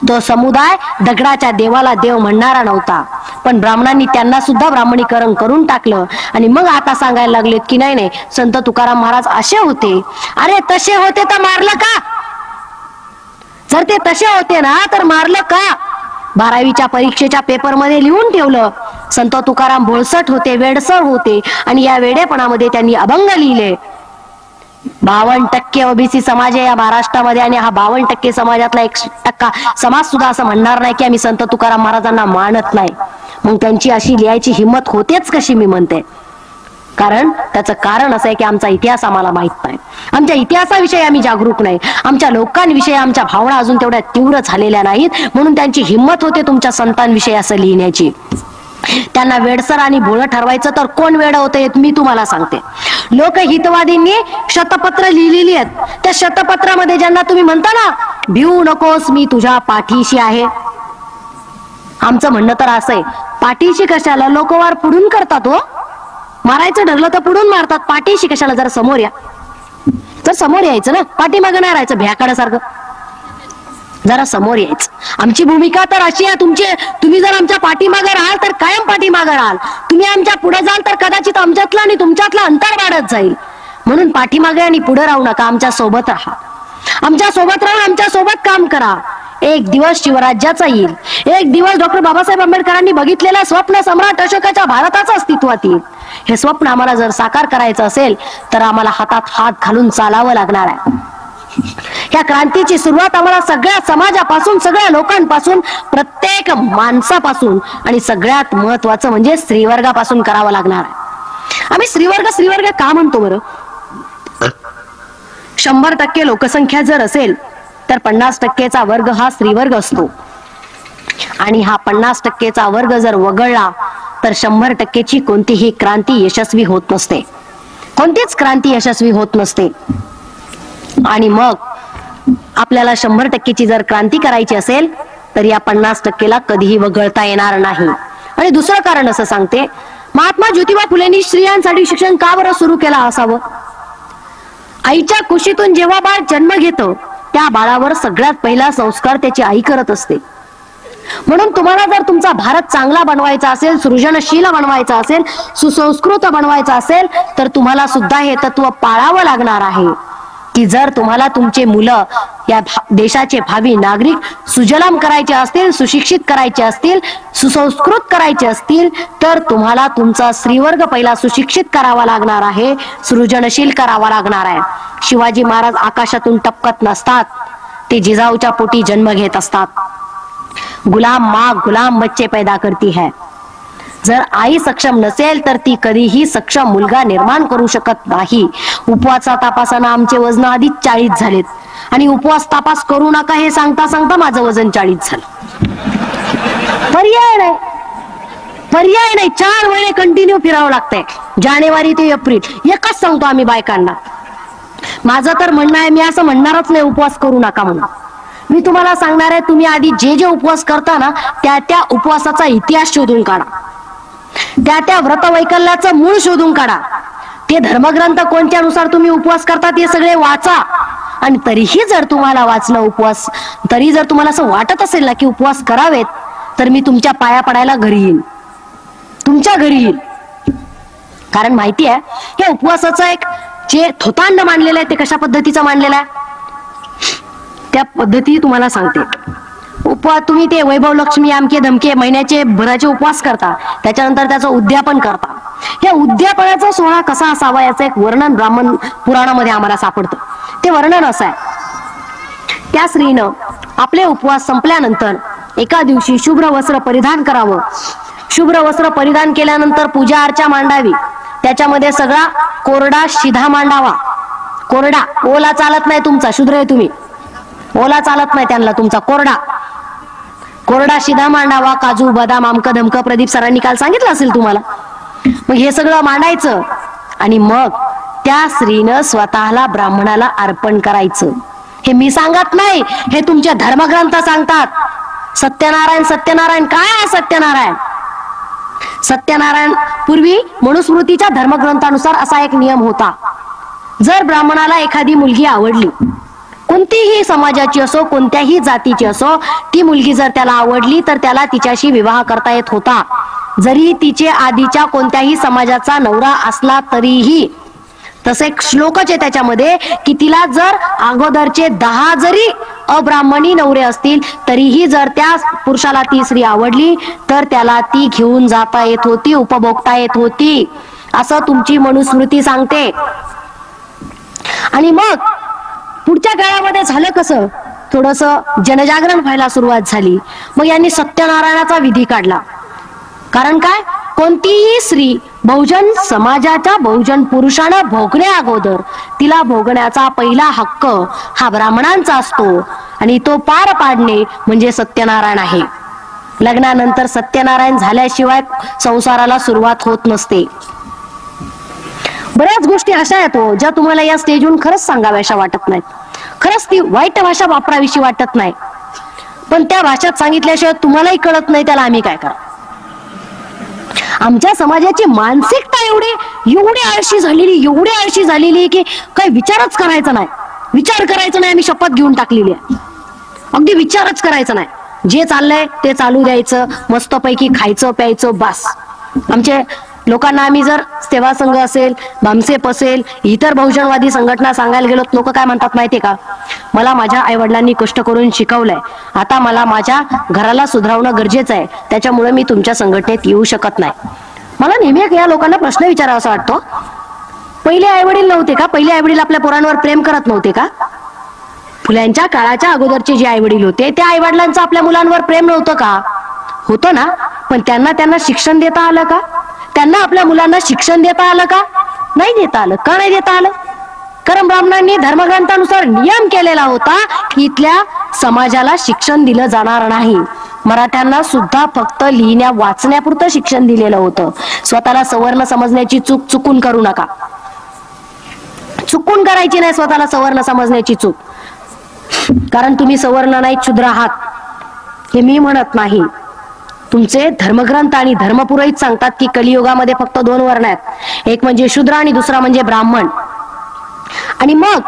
तो समुदाय दगडाच्या देवाला देव म्हणणारा नव्हता, पण ब्राह्मणांनी त्यांना सुद्धा ब्राह्मणीकरण करून टाकलं। आणि मग आता सांगायला लागलेत की नाही संत तुकाराम महाराज असे होते। अरे तसे होते तर मारलं का? जर ते तसे होते ना तर मारलं का? 12वीच्या परीक्षेच्या पेपर मध्ये लिहून ठेवलं, संत तुकाराम भोळसट होते, वेडसर होते, आणि या वेडेपणामध्ये त्यांनी अभंग लिहिले। 52% ओबीसी समाज आहे या महाराष्ट्रामध्ये, आणि हा 52% समाजातला 1% समाज सुद्धा असं म्हणणार नाही की आम्ही संत तुकाराम महाराजांना मानत नाही। मग त्यांची अशी लिहायची हिंमत होतेच कशी, मी म्हणते। कारण त्याचं कारण असं आहे की आमचा इतिहास आम्हाला माहित नाही, आमच्या इतिहासाविषयी आम्ही जागरूक नाही, आमच्या लोकांविषयी आमच्या भावना अजून तेवढ्या तीव्र झालेल्या नाहीत, म्हणून त्यांची हिंमत होते तुमच्या संतांविषयी असं लिहिण्याची। त्यांना वेडसर आणि भोळं ठरवायचं तर कोण वेड होते मी तुम्हाला सांगते। लोकहितवादींनी शतपत्र लिहिलेली आहेत, त्या शतपत्रामध्ये ज्यांना तुम्ही म्हणता ना भिवू नकोस मी तुझ्या पाठीशी आहे, आमचं म्हणणं तर असं आहे, पाठीशी कशाला? लोक वार पुढून करतात हो, मारायचं ठरलं तर पुढून मारतात, पाठीशी कशाला? जरा समोर या, तर समोर यायचं ना, पाठीमागं नाही राहायचं भ्याकाड्यासारखं, जरा समोर यायचं। आमची भूमिका तर अशी आहे, तुम्ही जर आमच्या पाठीमागे राहाल तर कायम पाठीमागे राहाल, तुम्ही आमच्या पुढे जाल तर कदाचित आमच्यातलं आणि तुमच्यातलं अंतर वाढत जाईल। म्हणून पाठीमागे आणि पुढे राहू नका, आमच्या सोबत राहा, आमच्या सोबत राहा, आमच्या सोबत काम करा। एक दिवस शिवराज्याचा येईल, एक दिवस डॉक्टर बाबासाहेब आंबेडकरांनी बघितलेलं स्वप्न सम्राट अशोकाच्या भारताचं अस्तित्वात येईल। हे स्वप्न आम्हाला जर साकार करायचं असेल तर आम्हाला हातात हात घालून चालावं लागणार आहे। या क्रांतीची सुरुवात आम्हाला सगळ्या समाजापासून, सगळ्या लोकांपासून, प्रत्येक माणसापासून, आणि सगळ्यात महत्वाचं म्हणजे स्त्रीवर्गापासून करावं लागणार आहे। आम्ही स्त्रीवर्ग का म्हणतो बरं? 100% लोकसंख्या जर असेल तर 50%चा वर्ग हा स्त्रीवर्ग असतो, आणि हा 50%चा वर्ग जर वगळला तर 100%ची कोणतीही क्रांती यशस्वी होत नसते, कोणतीच क्रांती यशस्वी होत नसते। आणि मग आपल्याला 100%ची जर क्रांती करायची असेल तर या 50%ला कधीही वगळता येणार नाही। आणि दुसरं कारण असं सांगते, महात्मा ज्योतिबा फुलेंनी स्त्रियांसाठी शिक्षण का बरं सुरू केलं असावं? आईच्या कुशीतून जेव्हा बाळ जन्म घेतो त्या बाळावर सगळ्यात पहिला संस्कार त्याची आई करत असते. म्हणून तुम्हाला जर तुमचा भारत चांगला बनवायचा असेल, सृजनशील बनवायचा असेल, सुसंस्कृत बनवायचा असेल, तर तुम्हाला सुद्धा हे तत्व पाळावं लागणार आहे की जर तुम्हाला तुमचे मुलं या देशाचे भावी नागरिक सुजलाम करायचे असतील, सुशिक्षित करायचे असतील, सुसंस्कृत करायचे असतील, तर तुम्हाला तुमचा स्त्रीवर्ग पहिला सुशिक्षित करावा लागणार आहे, सृजनशील करावा लागणार आहे. शिवाजी महाराज आकाशातून टपकत नसतात, ते जिजाऊच्या पोटी जन्म घेत असतात. गुलाम माँ गुलाम बच्चे पैदा करती है. जर आई सक्षम नसेल तर ती कधीही सक्षम मुलगा निर्माण करू शकत नाही. उपवासा तपासाना आमचे वजन आधीच 40 झालेत आणि उपवास तपास करू नका हे सांगता सांगता माझं वजन 40 झालं. पर्याय नाही. 4 महिने कंटिन्यू फिरावं लागतंय, जानेवारी ते एप्रिल. एकच सांगतो आम्ही बायकांना, माझं तर म्हणणं आहे, मी असं म्हणणारच नाही उपवास करू नका म्हणून. मी तुम्हाला सांगणार आहे, तुम्ही आधी जे जे उपवास करता ना त्या उपवासाचा इतिहास शोधून काढा, त्या व्रतवैकल्याचं मूळ शोधून काढा. ते धर्मग्रंथ कोणत्यानुसार तुम्ही उपवास करता ते सगळे वाचा. आणि तरीही जर तुम्हाला वाचलं उपवास, तरी जर तुम्हाला असं वाटत असेल ना की उपवास करावेत, तर मी तुमच्या पाया पडायला घरी येईन, तुमच्या घरी येईन. कारण माहिती आहे, हे उपवासाचं एक जे थोतांड मांडलेलं आहे ते कशा पद्धतीचं मांडलेलं आहे त्या पद्धती तुम्हाला सांगते. उपवास तुम्ही ते वैभव लक्ष्मी आमके धमके महिन्याचे भराचे उपवास करता, त्याच्यानंतर त्याचं उद्यापन करता. या उद्यापनाचा सोहळा कसा असावा याचं एक वर्णन ब्राह्मण पुराणामध्ये आम्हाला सापडतं. ते वर्णन असं आहे, त्या स्त्रीनं आपले उपवास संपल्यानंतर एका दिवशी शुभ्र वस्त्र परिधान करावं. शुभ्र वस्त्र परिधान केल्यानंतर पूजा अर्चा मांडावी. त्याच्यामध्ये सगळा कोरडा शिधा मांडावा. कोरडा, ओला चालत नाही तुमचा, शूद्र आहे तुम्ही, ओला चालत नाही त्यांना तुमचा, कोरडा शिधा मांडावा. काजू बदाम आमक धमक प्रदीप सरांनी काल सांगितलं असेल तुम्हाला. मग हे सगळं मांडायचं आणि मग त्या स्त्रीनं स्वतःला ब्राह्मणाला अर्पण करायचं. हे मी सांगत नाही, हे तुमचे धर्मग्रंथ सांगतात. सत्यनारायण काय आहे सत्यनारायण पूर्वी मनुस्मृतीच्या धर्मग्रंथानुसार असा एक नियम होता, जर ब्राह्मणाला एखादी मुलगी आवडली, कोणतीही समाजाची असो, कोणत्याही जातीची असो, ती मुलगी जर त्याला आवडली तर त्याला तिच्याशी विवाह करता येत होता, जरी तिचे आधीच्या कोणत्याही समाजाचा नवरा असला तरीही. तसे श्लोकच आहे त्याच्यामध्ये की तिला जर अगोदरचे 10 जरी अब्राह्मणी नवरे असतील तरीही जर त्या पुरुषाला ती स्त्री आवडली तर त्याला ती घेऊन जाता येत होती, उपभोगता येत होती, असं तुमची मनुस्मृती सांगते. आणि मग पुढच्या काळामध्ये झालं कसं, थोडस जनजागरण व्हायला सुरुवात झाली. मग यांनी सत्यनारायणाचा विधी काढला. कारण काय, कोणतीही स्त्री बहुजन समाजाच्या बहुजन पुरुषानं भोगण्या अगोदर तिला भोगण्याचा पहिला हक्क हा ब्राह्मणांचा असतो आणि तो पार पाडणे म्हणजे सत्यनारायण आहे. लग्नानंतर सत्यनारायण झाल्याशिवाय संसाराला सुरुवात होत नसते. बऱ्याच गोष्टी अशा आहेत ज्या तुम्हाला या स्टेजवरून खरंच सांगाव्याशा वाटत नाहीत, खरंच ती वाईट भाषा वापरावीशी वाटत नाही, पण त्या भाषेत सांगितल्याशिवाय तुम्हालाही कळत नाही त्याला आम्ही काय करा. आमच्या समाजाची मानसिकता एवढी आळशी झालेली की काही विचारच करायचा नाही. आम्ही शपथ घेऊन टाकलेली आहे, अगदी विचारच करायचा नाही. जे चाललंय ते चालू द्यायचं, मस्तपैकी खायचं प्यायचं बस. आमचे लोकांना आम्ही जर सेवा संघ असेल, भामसेप असेल, इतर बहुजनवादी संघटना सांगायला गेलो, लोक काय म्हणतात माहितीये का, मला माझ्या आई वडिलांनी कष्ट करून शिकवलंय, आता मला माझ्या घराला सुधारवणं गरजेचं आहे, त्याच्यामुळे मी तुमच्या संघटनेत येऊ शकत नाही. मला नेहमी या लोकांना प्रश्न विचारावा वाटतो, पहिले आई वडील नव्हते का? पहिले आई वडील आपल्या पोरांवर प्रेम करत नव्हते का? फुल्यांच्या काळाच्या अगोदरचे जे आई वडील होते त्या आई वडिलांचं आपल्या मुलांवर प्रेम नव्हतं का? होतं ना, पण त्यांना शिक्षण देता आलं का? त्यांना आपल्या मुलांना शिक्षण देता आलं का? नाही देता आलं. का नाही देता आलं? कारण ब्राह्मणांनी धर्मग्रंथानुसार नियम केलेला होता की इथल्या समाजाला शिक्षण दिलं जाणार नाही. मराठ्यांना सुद्धा फक्त लिहिण्या वाचण्यापुरतं शिक्षण दिलेलं होतं. स्वतःला सवर्ण समजण्याची चुकून करू नका, चुकून करायची नाही स्वतःला सवर्ण समजण्याची चूक. कारण तुम्ही सवर्ण नाही, क्षुद्र आहात, हे मी म्हणत नाही. तुमचे धर्मग्रंथ आणि धर्मपुरोहित सांगतात की कलियुगामध्ये फक्त 2 वर्ण आहेत, एक म्हणजे शूद्र आणि दुसरा म्हणजे ब्राह्मण. आणि मग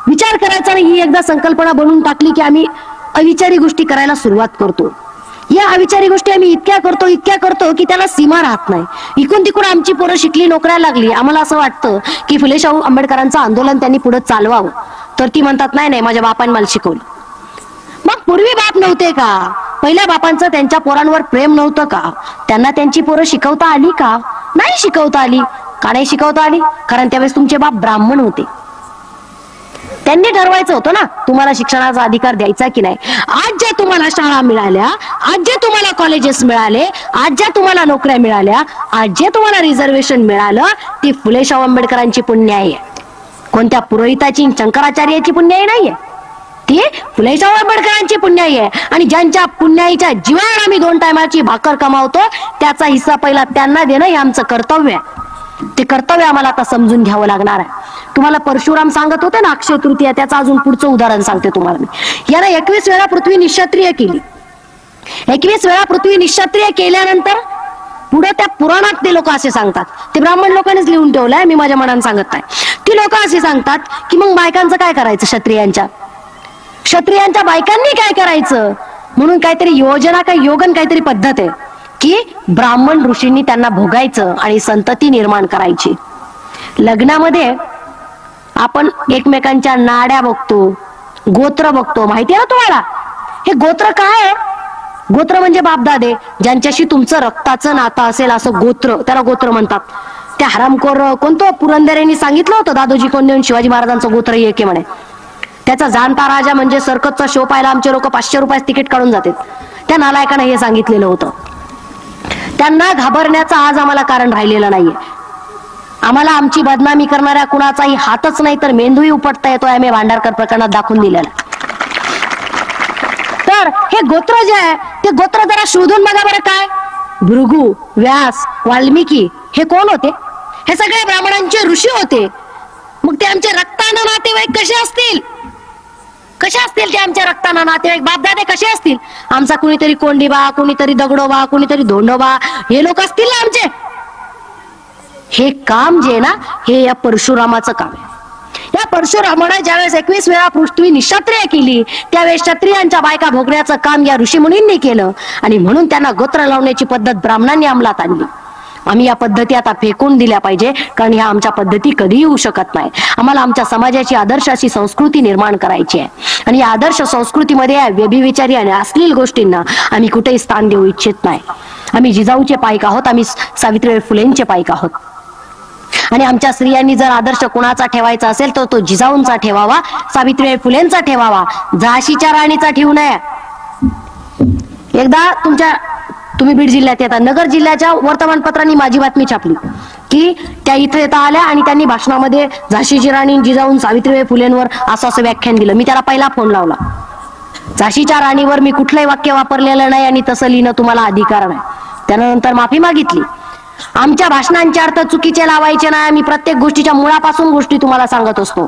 विचार करायचा नाही ही एकदा संकल्पना बनवून टाकली की आम्ही अविचारी गोष्टी करायला सुरुवात करतो. या अविचारी गोष्टी आम्ही इतक्या करतो की त्याला सीमा राहत नाही. इकडून तिकडून आमची पोरं शिकली, नोकऱ्या लागली. आम्हाला असं वाटतं की फुले शाहू आंबेडकरांचं आंदोलन त्यांनी पुढे चालवावं, तर ती म्हणतात नाही माझ्या बापाने मला शिकवलं. मग पूर्वी बाप नव्हते का? पहिल्या बापांचं त्यांच्या पोरांवर प्रेम नव्हतं का? त्यांना त्यांची पोरं शिकवता आली का? नाही शिकवता आली. का नाही शिकवता आली? कारण त्यावेळेस तुमचे बाप ब्राह्मण होते. त्यांनी ठरवायचं होतं ना तुम्हाला शिक्षणाचा अधिकार द्यायचा की नाही. आज ज्या तुम्हाला शाळा मिळाल्या, आज जे तुम्हाला कॉलेजेस मिळाले, आज ज्या तुम्हाला नोकऱ्या मिळाल्या, आज जे तुम्हाला रिझर्वेशन मिळालं, ती फुले शाहू आंबेडकरांची पुण्याई आहे. कोणत्या पुरोहिताची, शंकराचार्याची पुण्याई नाहीये, ती फुले शाहू आंबेडकरांची पुण्याई आहे. आणि ज्यांच्या पुण्याईच्या जीवावर आम्ही 2 टायमाची भाकर कमावतो त्याचा हिस्सा पहिला त्यांना देणं हे आमचं कर्तव्य आहे. ते कर्तव्य आम्हाला आता समजून घ्यावं लागणार आहे. तुम्हाला परशुराम सांगत होते ना अक्षय तृतीया, त्याचं अजून पुढचं उदाहरण सांगते तुम्हाला मी. याला 21 वेळा पृथ्वी निःक्षत्रिय केली. 21 वेळा पृथ्वी निःक्षत्रिय केल्यानंतर पुढे त्या पुराणात ते लोक असे सांगतात, ते ब्राह्मण लोकांनीच लिहून ठेवलंय, मी माझ्या मनाने सांगत नाही. ती लोक असे सांगतात की मग बायकांचं काय करायचं, क्षत्रियांच्या बायकांनी काय करायचं म्हणून काहीतरी योजना, काय योगन काहीतरी पद्धत आहे की ब्राह्मण ऋषींनी त्यांना भोगायचं आणि संतती निर्माण करायची. लग्नामध्ये आपण एकमेकांच्या नाड्या बघतो, गोत्र बघतो. माहिती आहे ना तुम्हाला हे गोत्र काय आहे? गोत्र म्हणजे बापदादे, ज्यांच्याशी तुमचं रक्ताचं नातं असेल असं गोत्र, त्याला गोत्र म्हणतात. त्या हरामखोर कोणतो पुरंदर यांनी सांगितलं होतं दादोजी कोंडदेव शिवाजी महाराजांचं गोत्र एक आहे म्हणे. त्याचा जाणता राजा म्हणजे सर्कसचा शो पाहायला आमचे लोक 500 रुपये तिकीट काढून जातात. त्या नालायकाने हे सांगितलेलं होतं. त्यांना घाबरण्याचं आज आम्हाला कारण राहिलेलं नाहीये. आम्हाला आमची बदनामी करणाऱ्या कुणाचाही हातच नाही तर मेंदूही उपटता येतो, आम्ही भांडारकर प्रकरणात दाखवून दिलेला. तर हे गोत्र जे आहे ते गोत्र जरा शोधून बघा बरं. काय भृगु, व्यास, वाल्मिकी हे कोण होते? हे सगळे ब्राह्मणांचे ऋषी होते. मग ते आमचे रक्ताना नातेवाईक कसे असतील? कसे असतील ते आमच्या रक्ताना नातेवाईक? बापदादे कसे असतील? आमचा कुणीतरी कोंडीबा, कुणीतरी दगडोबा, कुणीतरी धोंडोबा हे लोक असतील ना आमचे. हे काम जे ना हे या परशुरामाचं काम आहे. या परशुरामाने ज्यावेळेस 21 वेळा पृथ्वी निःक्षत्रिय केली त्यावेळेस क्षत्रियांच्या बायका भोगण्याचं काम या ऋषीमुनींनी केलं आणि म्हणून त्यांना गोत्र लावण्याची पद्धत ब्राह्मणांनी अंमलात आणली. आम्ही या पद्धती आता फेकून दिल्या पाहिजे, कारण ह्या आमच्या पद्धती कधीही होऊ शकत नाही. आम्हाला आमच्या समाजाची आदर्शाची संस्कृती निर्माण करायची आहे आणि या आदर्श संस्कृतीमध्ये व्यभिचारी आणि अश्लील गोष्टींना आम्ही कुठेही स्थान देऊ इच्छित नाही. आम्ही जिजाऊचे पाईक आहोत, आम्ही सावित्रीबाई फुलेंचे पाईक आहोत. आणि आमच्या स्त्रियांनी जर आदर्श कुणाचा ठेवायचा असेल तर तो जिजाऊंचा ठेवावा, सावित्रीबाई फुलेंचा ठेवावा, झाशीच्या राणीचा ठेवू नये. एकदा तुम्ही बीड जिल्ह्यात येतात, नगर जिल्ह्याच्या वर्तमानपत्रांनी माझी बातमी छापली की त्या इथे येता आल्या आणि त्यांनी भाषणामध्ये झाशीची राणी जिजाऊन सावित्रीबाई फुलेंवर असं व्याख्यान दिलं. मी त्याला पहिला फोन लावला. झाशीच्या राणीवर मी कुठलंही वाक्य वापरलेलं नाही आणि तसं लिहिणं तुम्हाला अधिकार नाही. त्यानंतर माफी मागितली. आमच्या भाषणांचे अर्थ चुकीचे लावायचे नाही. आम्ही प्रत्येक गोष्टीच्या मुळापासून गोष्टी तुम्हाला सांगत असतो.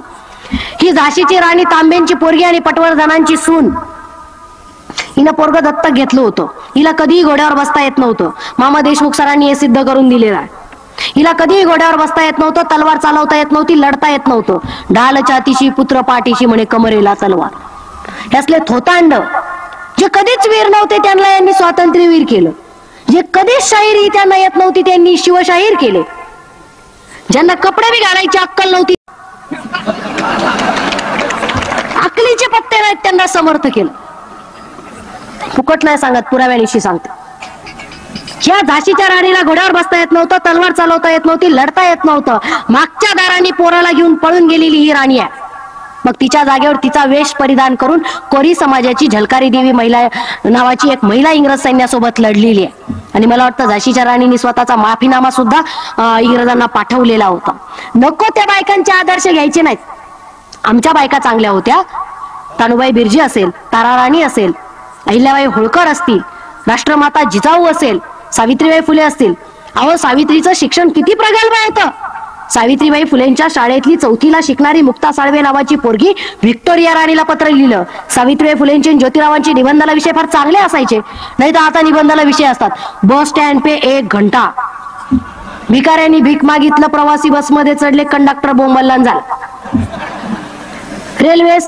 ही झाशीची राणी तांब्यांची पोरगी आणि पटवर्धनांची सून, हिनं पोरग दत्तक घेतलं होतं. हिला कधीही घोड्यावर बसता येत नव्हतं. मामा देशमुख सरांनी हे सिद्ध करून दिलेलं आहे. हिला कधीही घोड्यावर बसता येत नव्हतं, तलवार चालवता येत नव्हती, लढता येत नव्हतं. ढाल छातीशी पुत्र पाठीशी म्हणे कमरेला तलवार. यासले थोतांड जे कधीच वीर नव्हते त्यांना यांनी स्वातंत्र्यवीर केलं. जे कधीच शाहिरी त्यांना येत नव्हती त्यांनी शिवशाहीर केले. ज्यांना कपडे बी घालायची अक्कल नव्हती, अकलीचे पत्ते नाहीत, त्यांना समर्थ केलं. फुकट नाही सांगत, पुराव्यानिशी सांगते. या झाशीच्या राणीला घोड्यावर बसता येत नव्हतं, तलवार चालवता येत नव्हती, लढता येत नव्हतं. मागच्या दारांनी पोराला घेऊन पळून गेलेली ही राणी आहे. मग तिच्या जागेवर तिचा वेश परिधान करून कोरी समाजाची झलकारी देवी महिला नावाची एक महिला इंग्रज सैन्यासोबत लढलेली आहे. आणि मला वाटतं झाशीच्या राणीने स्वतःचा माफीनामा सुद्धा इंग्रजांना पाठवलेला होता. नको त्या बायकांचे आदर्श घ्यायचे नाहीत. आमच्या बायका चांगल्या होत्या. तानुबाई बिर्जी असेल, ताराराणी असेल, अहिल्याबाई होळकर असतील, राष्ट्रमाता जिजाऊ असेल, सावित्रीबाई फुले असतील. अहो सावित्रीचं शिक्षण किती प्रगल्भ आहे. सावित्रीबाई फुलेंच्या शाळेतली 4थीला शिकणारी मुक्ता साळवे नावाची पोरगी व्हिक्टोरिया राणीला पत्र लिहिलं. सावित्रीबाई फुलेंचे ज्योतिरावांचे निबंधाला विषय फार चांगले असायचे. नाही तर आता निबंधाला विषय असतात बस स्टँड पे 1 घंटा, भिकाऱ्यांनी भीक मागितलं, प्रवासी बसमध्ये चढले, कंडक्टर बोंबलला झाला. रेलवे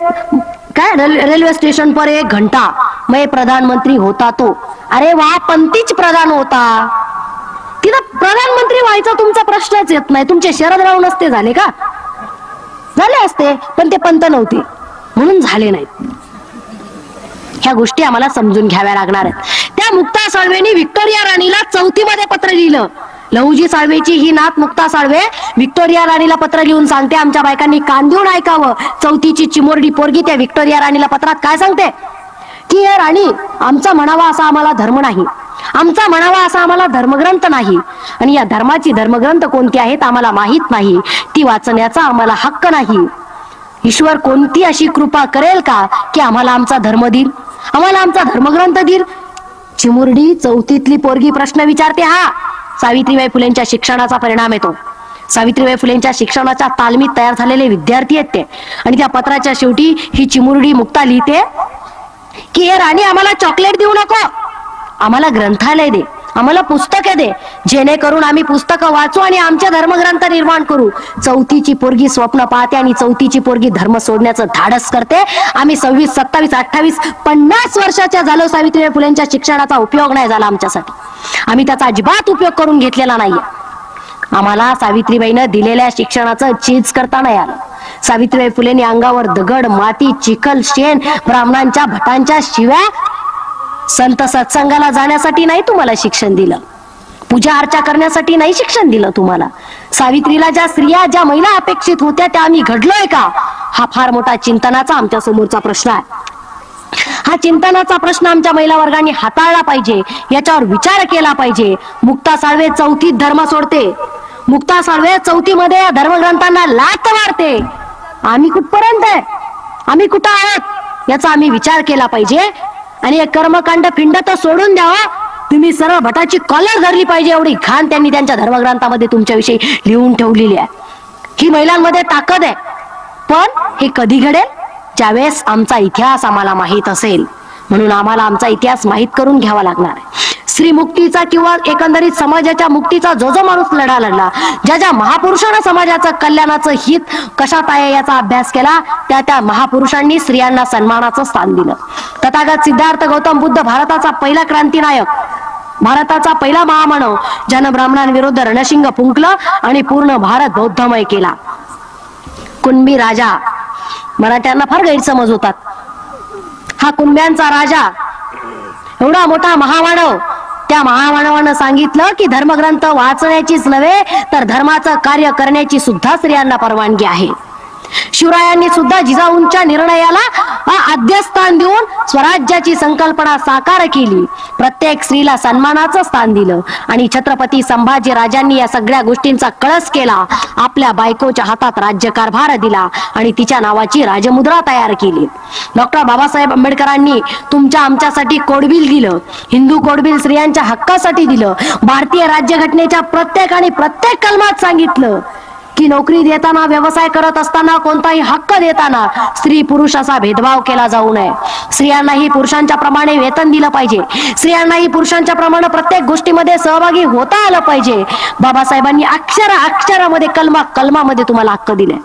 स्टेशन पर 1 घंटा मैं प्रधानमंत्री होता तो, अरे वा, पंतीच प्रधान होता. तिथं प्रधानमंत्री व्हायचा तुमचा प्रश्नच येत नाही. तुमचे शरदराव नसते झाले का? झाले असते, पण ते पंत नव्हते म्हणून झाले नाहीत. ह्या गोष्टी आम्हाला समजून घ्याव्या लागणार आहेत. त्या मुक्ता साळवेंनी व्हिक्टोरिया राणीला 4थी मध्ये पत्र लिहिलं. लहुजी साळवेची ही नात मुक्ता साळवे व्हिक्टोरिया राणीला पत्र लिहून सांगते, आमच्या बायकांनी कान देऊन ऐकावं. 4थीची चिमुरडी पोरगी त्या व्हिक्टोरिया राणीला पत्रात काय सांगते की, हे राणी, आमचा म्हणावा असा आम्हाला धर्म नाही, आमचा म्हणावा असा आम्हाला धर्मग्रंथ नाही, आणि या धर्माची धर्मग्रंथ कोणती आहेत आम्हाला माहित नाही, ती वाचण्याचा आम्हाला हक्क नाही. ईश्वर कोणती अशी कृपा करेल का की आम्हाला आमचा धर्म देईल, आम्हाला आमचा धर्मग्रंथ देईल. चिमुरडी 4थीतली पोरगी प्रश्न विचारते. हा सावित्रीबाई फुलेंच्या शिक्षणाचा परिणाम येतो. सावित्रीबाई फुलेंच्या शिक्षणाच्या तालमीत तयार झालेले विद्यार्थी आहेत ते. आणि त्या पत्राच्या शेवटी ही चिमुरडी मुक्ता लिहिते की, हे राणी, आम्हाला चॉकलेट देऊ नको, आम्हाला ग्रंथालय दे, आम्हाला पुस्तके दे, जेणेकरून आम्ही पुस्तकं वाचू आणि आमचे धर्मग्रंथ निर्माण करू. 4थीची पोरगी स्वप्न पाहते आणि 4थीची पोरगी धर्म सोडण्याचं धाडस करते. आम्ही 26, 27, 28, 50 वर्षाच्या झालो, सावित्रीबाई फुलेंच्या शिक्षणाचा उपयोग नाही झाला आमच्यासाठी. आम्ही त्याचा अजिबात उपयोग करून घेतलेला नाहीये. आम्हाला सावित्रीबाईनं दिलेल्या शिक्षणाचं चीज करता नाही आलं. सावित्रीबाई फुलेंनी अंगावर दगड, माती, चिखल, शेण, ब्राह्मणांच्या भटांच्या शिव्या, संत सत्संगाला जाण्यासाठी नाही तुम्हाला शिक्षण दिलं, पूजा अर्चा करण्यासाठी नाही शिक्षण दिलं तुम्हाला. सावित्रीला ज्या स्त्रिया, ज्या महिला अपेक्षित होत्या त्या आम्ही घडलोय का, हा फार मोठा चिंतनाचा आमच्या समोरचा प्रश्न आहे. हा चिंतनाचा प्रश्न आमच्या महिला वर्गाने हाताळला पाहिजे, याच्यावर विचार केला पाहिजे. मुक्ता साळवे 4थीत धर्म सोडते, मुक्ता साळवे 4थी मध्ये या धर्मग्रंथांना लाथ मारते. आम्ही कुठपर्यंत आहे, आम्ही कुठं आहोत, याचा आम्ही विचार केला पाहिजे. आणि एक कर्मकांड पिंड तर सोडून द्यावा, तुम्ही सरळ भटाची कॉलर धरली पाहिजे. एवढी घाण त्यांनी त्यांच्या धर्मग्रंथामध्ये तुमच्याविषयी लिहून ठेवलेली आहे. ही महिलांमध्ये ताकद आहे, पण हे कधी घडेल, ज्यावेळेस आमचा इतिहास आम्हाला माहित असेल. म्हणून आम्हाला आमचा इतिहास माहित करून घ्यावा लागणार आहे. स्त्री मुक्तीचा किंवा एकंदरीत समाजाच्या मुक्तीचा जो जो माणूस लढा लढला, ज्या ज्या महापुरुषांना समाजाचं कल्याणाचं हित कशात आहे याचा अभ्यास केला, त्या महापुरुषांनी स्त्रियांना सन्मानाचं स्थान दिलं. तथागत सिद्धार्थ गौतम बुद्ध भारताचा पहिला क्रांतिनायक, भारताचा पहिला महामानव, ज्यानं ब्राह्मणांविरुद्ध रणशिंग फुंकलं आणि पूर्ण भारत बौद्धमय केला. कुणबी राजा, मराठ्यांना फार गैरसमज होतात. हा कुणब्यांचा राजा, एवढा मोठा महामानव, त्या महामानवानं सांगितलं की धर्मग्रंथ वाचण्याचीच नव्हे तर धर्माचं कार्य करण्याची सुद्धा स्त्रियांना परवानगी आहे. शिवरायांनी सुद्धा जिजाऊंच्या निर्णयाला आद्यस्थान देऊन स्वराज्याची संकल्पना साकार केली. प्रत्येक स्त्रीला सन्मानाचं स्थान दिलं आणि छत्रपती संभाजी राजांनी या सगळ्या गोष्टींचा कळस केला. आपल्या बायकोच्या हातात राज्यकारभार दिला आणि तिच्या नावाची राजमुद्रा तयार केली. डॉक्टर बाबासाहेब आंबेडकरांनी तुमच्या आमच्यासाठी कोडबिल दिलं, हिंदू कोडबिल स्त्रियांच्या हक्कासाठी दिलं. भारतीय राज्यघटनेच्या प्रत्येक कलमात सांगितलं की नोकरी देताना, व्यवसाय करत असताना, कोणताही हक्क देताना स्त्री पुरुष असा भेदभाव केला जाऊ नये. स्त्रियांनाही पुरुषांच्या प्रमाणे वेतन दिलं पाहिजे, स्त्रियांनाही पुरुषांच्या प्रमाणे प्रत्येक गोष्टीमध्ये सहभागी होता आलं पाहिजे. बाबासाहेबांनी अक्षरामध्ये कलमामध्ये तुम्हाला हक्क दिले.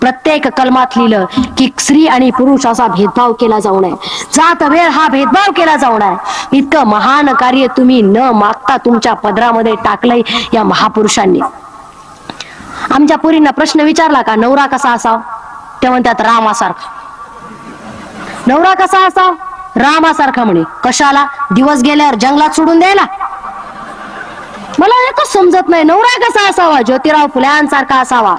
प्रत्येक कलमात लिहिलं की स्त्री आणि पुरुष असा भेदभाव केला जाऊ नये, जात वेळ हा भेदभाव केला जाऊ नये. इतकं महान कार्य तुम्ही न मागता तुमच्या पदरामध्ये टाकलंय या महापुरुषांनी. आमच्या पुरींना प्रश्न विचारला का नवरा कसा असावा, ते म्हणतात रामासारखा. नवरा कसा असावा, रामासारखा. म्हणे कशाला, दिवस गेल्यावर जंगलात सोडून द्यायला. मला एकच समजत नाही, नवरा कसा असावा, ज्योतिराव फुल्यांसारखा असावा.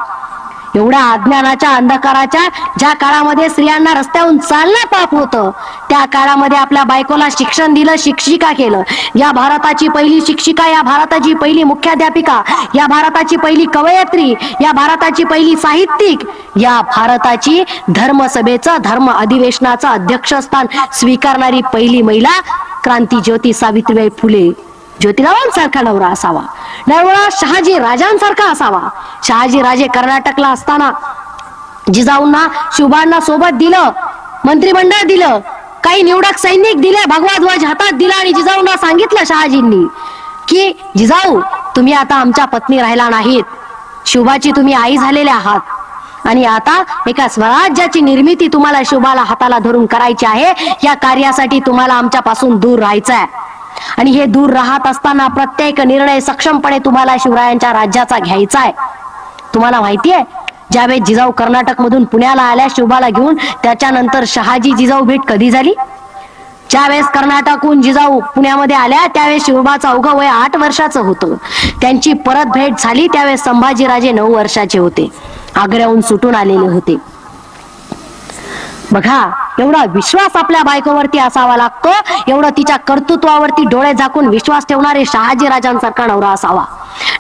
एवढ्या अज्ञानाच्या, अंधकाराच्या ज्या काळामध्ये स्त्रियांना रस्त्यावरून चालणं पाप होतं, त्या काळामध्ये आपल्या बायकोला शिक्षण दिलं, शिक्षिका केलं. या भारताची पहिली शिक्षिका, या भारताची पहिली मुख्याध्यापिका, या भारताची पहिली कवयित्री, या भारताची पहिली साहित्यिक, या भारताची धर्मसभेचं, धर्म अधिवेशनाचं अध्यक्षस्थान स्वीकारणारी पहिली महिला क्रांतिज्योती सावित्रीबाई फुले. ज्योतिरावांसारखा नवरा असावा, नवरा शहाजी राजांसारखा असावा. शहाजी राजे कर्नाटकला असताना जिजाऊंना, शिवबांना सोबत दिलं, मंत्रिमंडळ दिलं, काही निवडक सैनिक दिले, भगवा ध्वज हातात दिला आणि जिजाऊंना सांगितलं शहाजींनी की जिजाऊ तुम्ही आता आमच्या पत्नी राहिला नाहीत, शिवबाची तुम्ही आई झालेल्या आहात आणि आता एका स्वराज्याची निर्मिती तुम्हाला शुभाला हाताला धरून करायची आहे. या कार्यासाठी तुम्हाला आमच्यापासून दूर राहायचं आहे. आणि हे दूर राहत असताना प्रत्येक निर्णय सक्षमपणे तुम्हाला शिवरायांच्या राज्याचा घ्यायचा आहे. तुम्हाला माहितीये, ज्यावेळेस जिजाऊ कर्नाटक मधून पुण्याला आल्या शिवबाला घेऊन, त्याच्यानंतर शहाजी जिजाऊ भेट कधी झाली? ज्यावेळेस कर्नाटकहून जिजाऊ पुण्यामध्ये आल्या त्यावेळेस शिवबाचं अवघं वय 8 वर्षाचं होतं. त्यांची परत भेट झाली त्यावेळेस संभाजीराजे 9 वर्षाचे होते. आग्र्याहून सुटून आलेले होते. बघा, एवढा विश्वास आपल्या बायकोवरती असावा लागतो, एवढं तिच्या कर्तृत्वावरती डोळे झाकून विश्वास ठेवणारे शहाजी राजांसारखा नवरा असावा.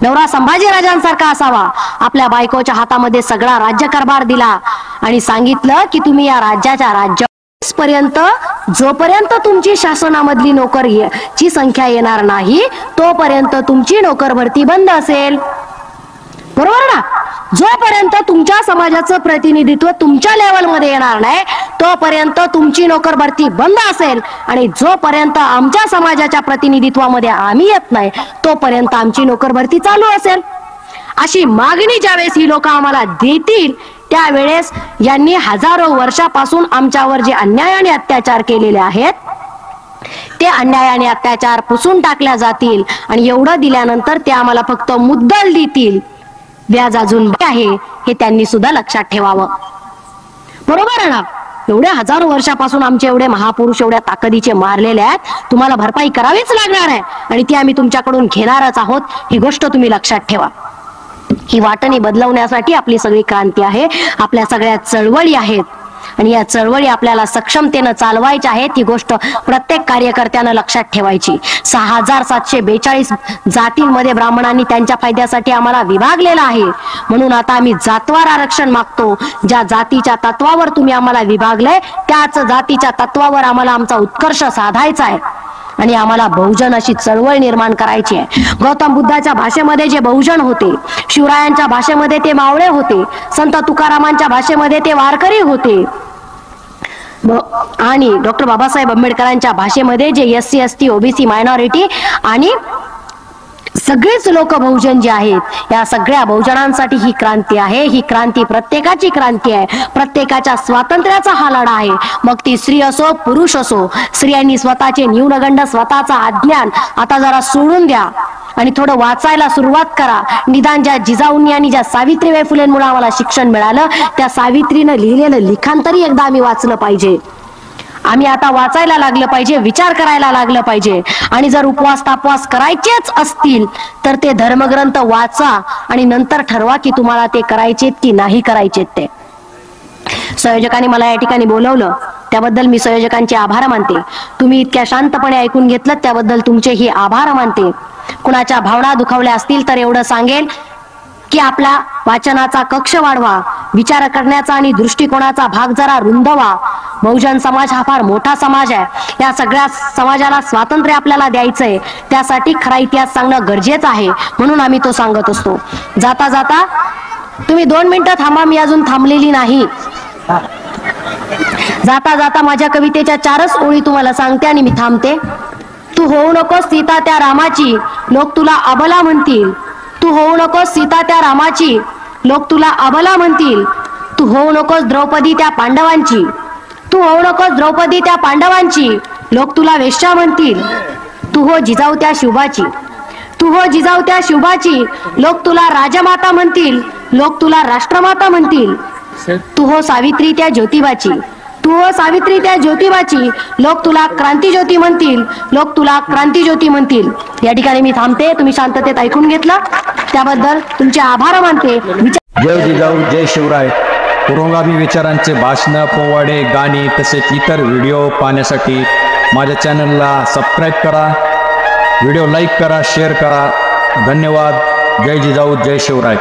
नवरा संभाजी राजांसारखा असावा. आपल्या बायकोच्या हातामध्ये सगळा राज्यकारभार दिला आणि सांगितलं की तुम्ही या राज्याच्या पर्यंत जोपर्यंत तुमची शासनामधली नोकरीची संख्या येणार नाही तोपर्यंत तुमची नोकर भरती बंद असेल. बरोबर ना? जोपर्यंत तुमच्या समाजाचं प्रतिनिधित्व तुमच्या लेवलमध्ये येणार नाही तोपर्यंत तुमची नोकर भरती बंद असेल. आणि जोपर्यंत आमच्या समाजाच्या प्रतिनिधित्वामध्ये आम्ही येत नाही तोपर्यंत आमची नोकर भरती चालू असेल. अशी मागणी ज्यावेळेस ही लोक आम्हाला देतील त्यावेळेस यांनी हजारो वर्षापासून आमच्यावर जे अन्याय आणि अत्याचार केलेले आहेत ते अन्याय आणि अत्याचार पुसून टाकल्या जातील. आणि एवढं दिल्यानंतर ते आम्हाला फक्त मुद्दल देतील. व्याज अजून आहे हे त्यांनी सुद्धा लक्षात ठेवावं. बरोबर आहे ना? एवढ्या हजारो वर्षापासून आमचे एवढे महापुरुष एवढ्या ताकदीचे मारलेले आहेत, तुम्हाला भरपाई करावीच लागणार आहे आणि ती आम्ही तुमच्याकडून घेणारच आहोत. ही गोष्ट तुम्ही लक्षात ठेवा. ही वाटणी बदलवण्यासाठी आपली सगळी क्रांती आहे, आपल्या सगळ्या चळवळी आहेत आणि या चळवळी आपल्याला सक्षमतेनं चालवायच्या आहेत. ही गोष्ट प्रत्येक कार्यकर्त्यानं लक्षात ठेवायची. 6742 जातींमध्ये ब्राह्मणांनी त्यांच्या फायद्यासाठी आम्हाला विभागलेला आहे. म्हणून आता आम्ही जातवार आरक्षण मागतो. ज्या जातीच्या तत्वावर तुम्ही आम्हाला विभागलंय त्याच जातीच्या तत्वावर आम्हाला आमचा उत्कर्ष साधायचा आहे आणि आम्हाला बहुजन अशी चळवळ निर्माण करायची आहे. गौतम बुद्धाच्या भाषेमध्ये जे बहुजन होते, शिवरायांच्या भाषेमध्ये ते मावळे होते, संत तुकारामांच्या भाषेमध्ये ते वारकरी होते आणि डॉक्टर बाबासाहेब आंबेडकरांच्या भाषेमध्ये जे SC ST OBC मायनॉरिटी आणि सगळेच लोक बहुजन जे आहेत या सगळ्या बहुजनांसाठी ही क्रांती आहे. ही क्रांती प्रत्येकाची क्रांती आहे. प्रत्येकाच्या स्वातंत्र्याचा हा लढा आहे. मग ती स्त्री असो पुरुष असो. स्त्रियांनी स्वतःचे न्यूनगंड स्वतःचा अज्ञान आता जरा सोडून द्या आणि थोडं वाचायला सुरुवात करा. निदान ज्या जिजाऊंनी आणि ज्या सावित्रीबाई फुलेंमुळे आम्हाला शिक्षण मिळालं त्या सावित्रीनं लिहिलेलं लिखाण तरी एकदा आम्ही वाचलं पाहिजे. आम्ही आता वाचायला लागलं पाहिजे, विचार करायला लागलं पाहिजे. आणि जर उपवास तापवास करायचेच असतील तर ते धर्मग्रंथ वाचा आणि नंतर ठरवा की तुम्हाला ते करायचेत की नाही करायचेत. ते संयोजकांनी मला या ठिकाणी बोलवलं त्याबद्दल मी संयोजकांचे आभार मानते. तुम्ही इतक्या शांतपणे ऐकून घेतलं त्याबद्दल तुमचेही आभार मानते. कुणाच्या भावना दुखावल्या असतील तर एवढं सांगेल की आपला वाचनाचा कक्ष वाढवा, विचार करण्याचा आणि दृष्टिकोनाचा भाग जरा रुंदवा. बहुजन समाज हा फार मोठा समाज आहे. या सगळ्या समाजाला स्वातंत्र्य आपल्याला द्यायचंय. त्यासाठी खरा इतिहास सांगणं गरजेचं आहे. म्हणून आम्ही तो सांगत असतो. जाता जाता तुम्ही 2 मिनिटं थांबा, मी अजून थांबलेली नाही. जाता जाता माझ्या कवितेच्या 4च ओळी तुम्हाला सांगते आणि मी थांबते. तू होऊ नकोस सीता त्या रामाची, लोक तुला अबला म्हणतील. तू होऊ नकोस सीता त्या रामाची, लोक तुला अबला म्हणतील. तू होऊ नकोस द्रौपदी त्या पांडवांची, तू होऊ नकोस द्रौपदी त्या पांडवांची, लोक तुला वेश्या म्हणतील. तू हो जिजाऊ त्या शिवबाची, तू हो जिजाऊ त्या शिवबाची, लोक तुला राजमाता म्हणतील, लोक तुला राष्ट्रमाता म्हणतील. तू हो सावित्री त्या ज्योतिबाची, तू हो सावित्री त्या ज्योतिबाची, लोक तुला क्रांतिज्योती म्हणतील, लोक तुला क्रांतिज्योती म्हणतील. या ठिकाणी मी थांबते. तुम्ही शांततेत ऐकून घेतलं त्याबद्दल तुमचे आभार मानते. जय जिजाऊ जय शिवराय. पुरोगामी विचारांचे भाषणं, पोवाडे, गाणी तसेच इतर व्हिडिओ पाहण्यासाठी माझ्या चॅनलला सबस्क्राईब करा, व्हिडिओ लाईक करा, शेअर करा. धन्यवाद. जय जिजाऊ जय शिवराय.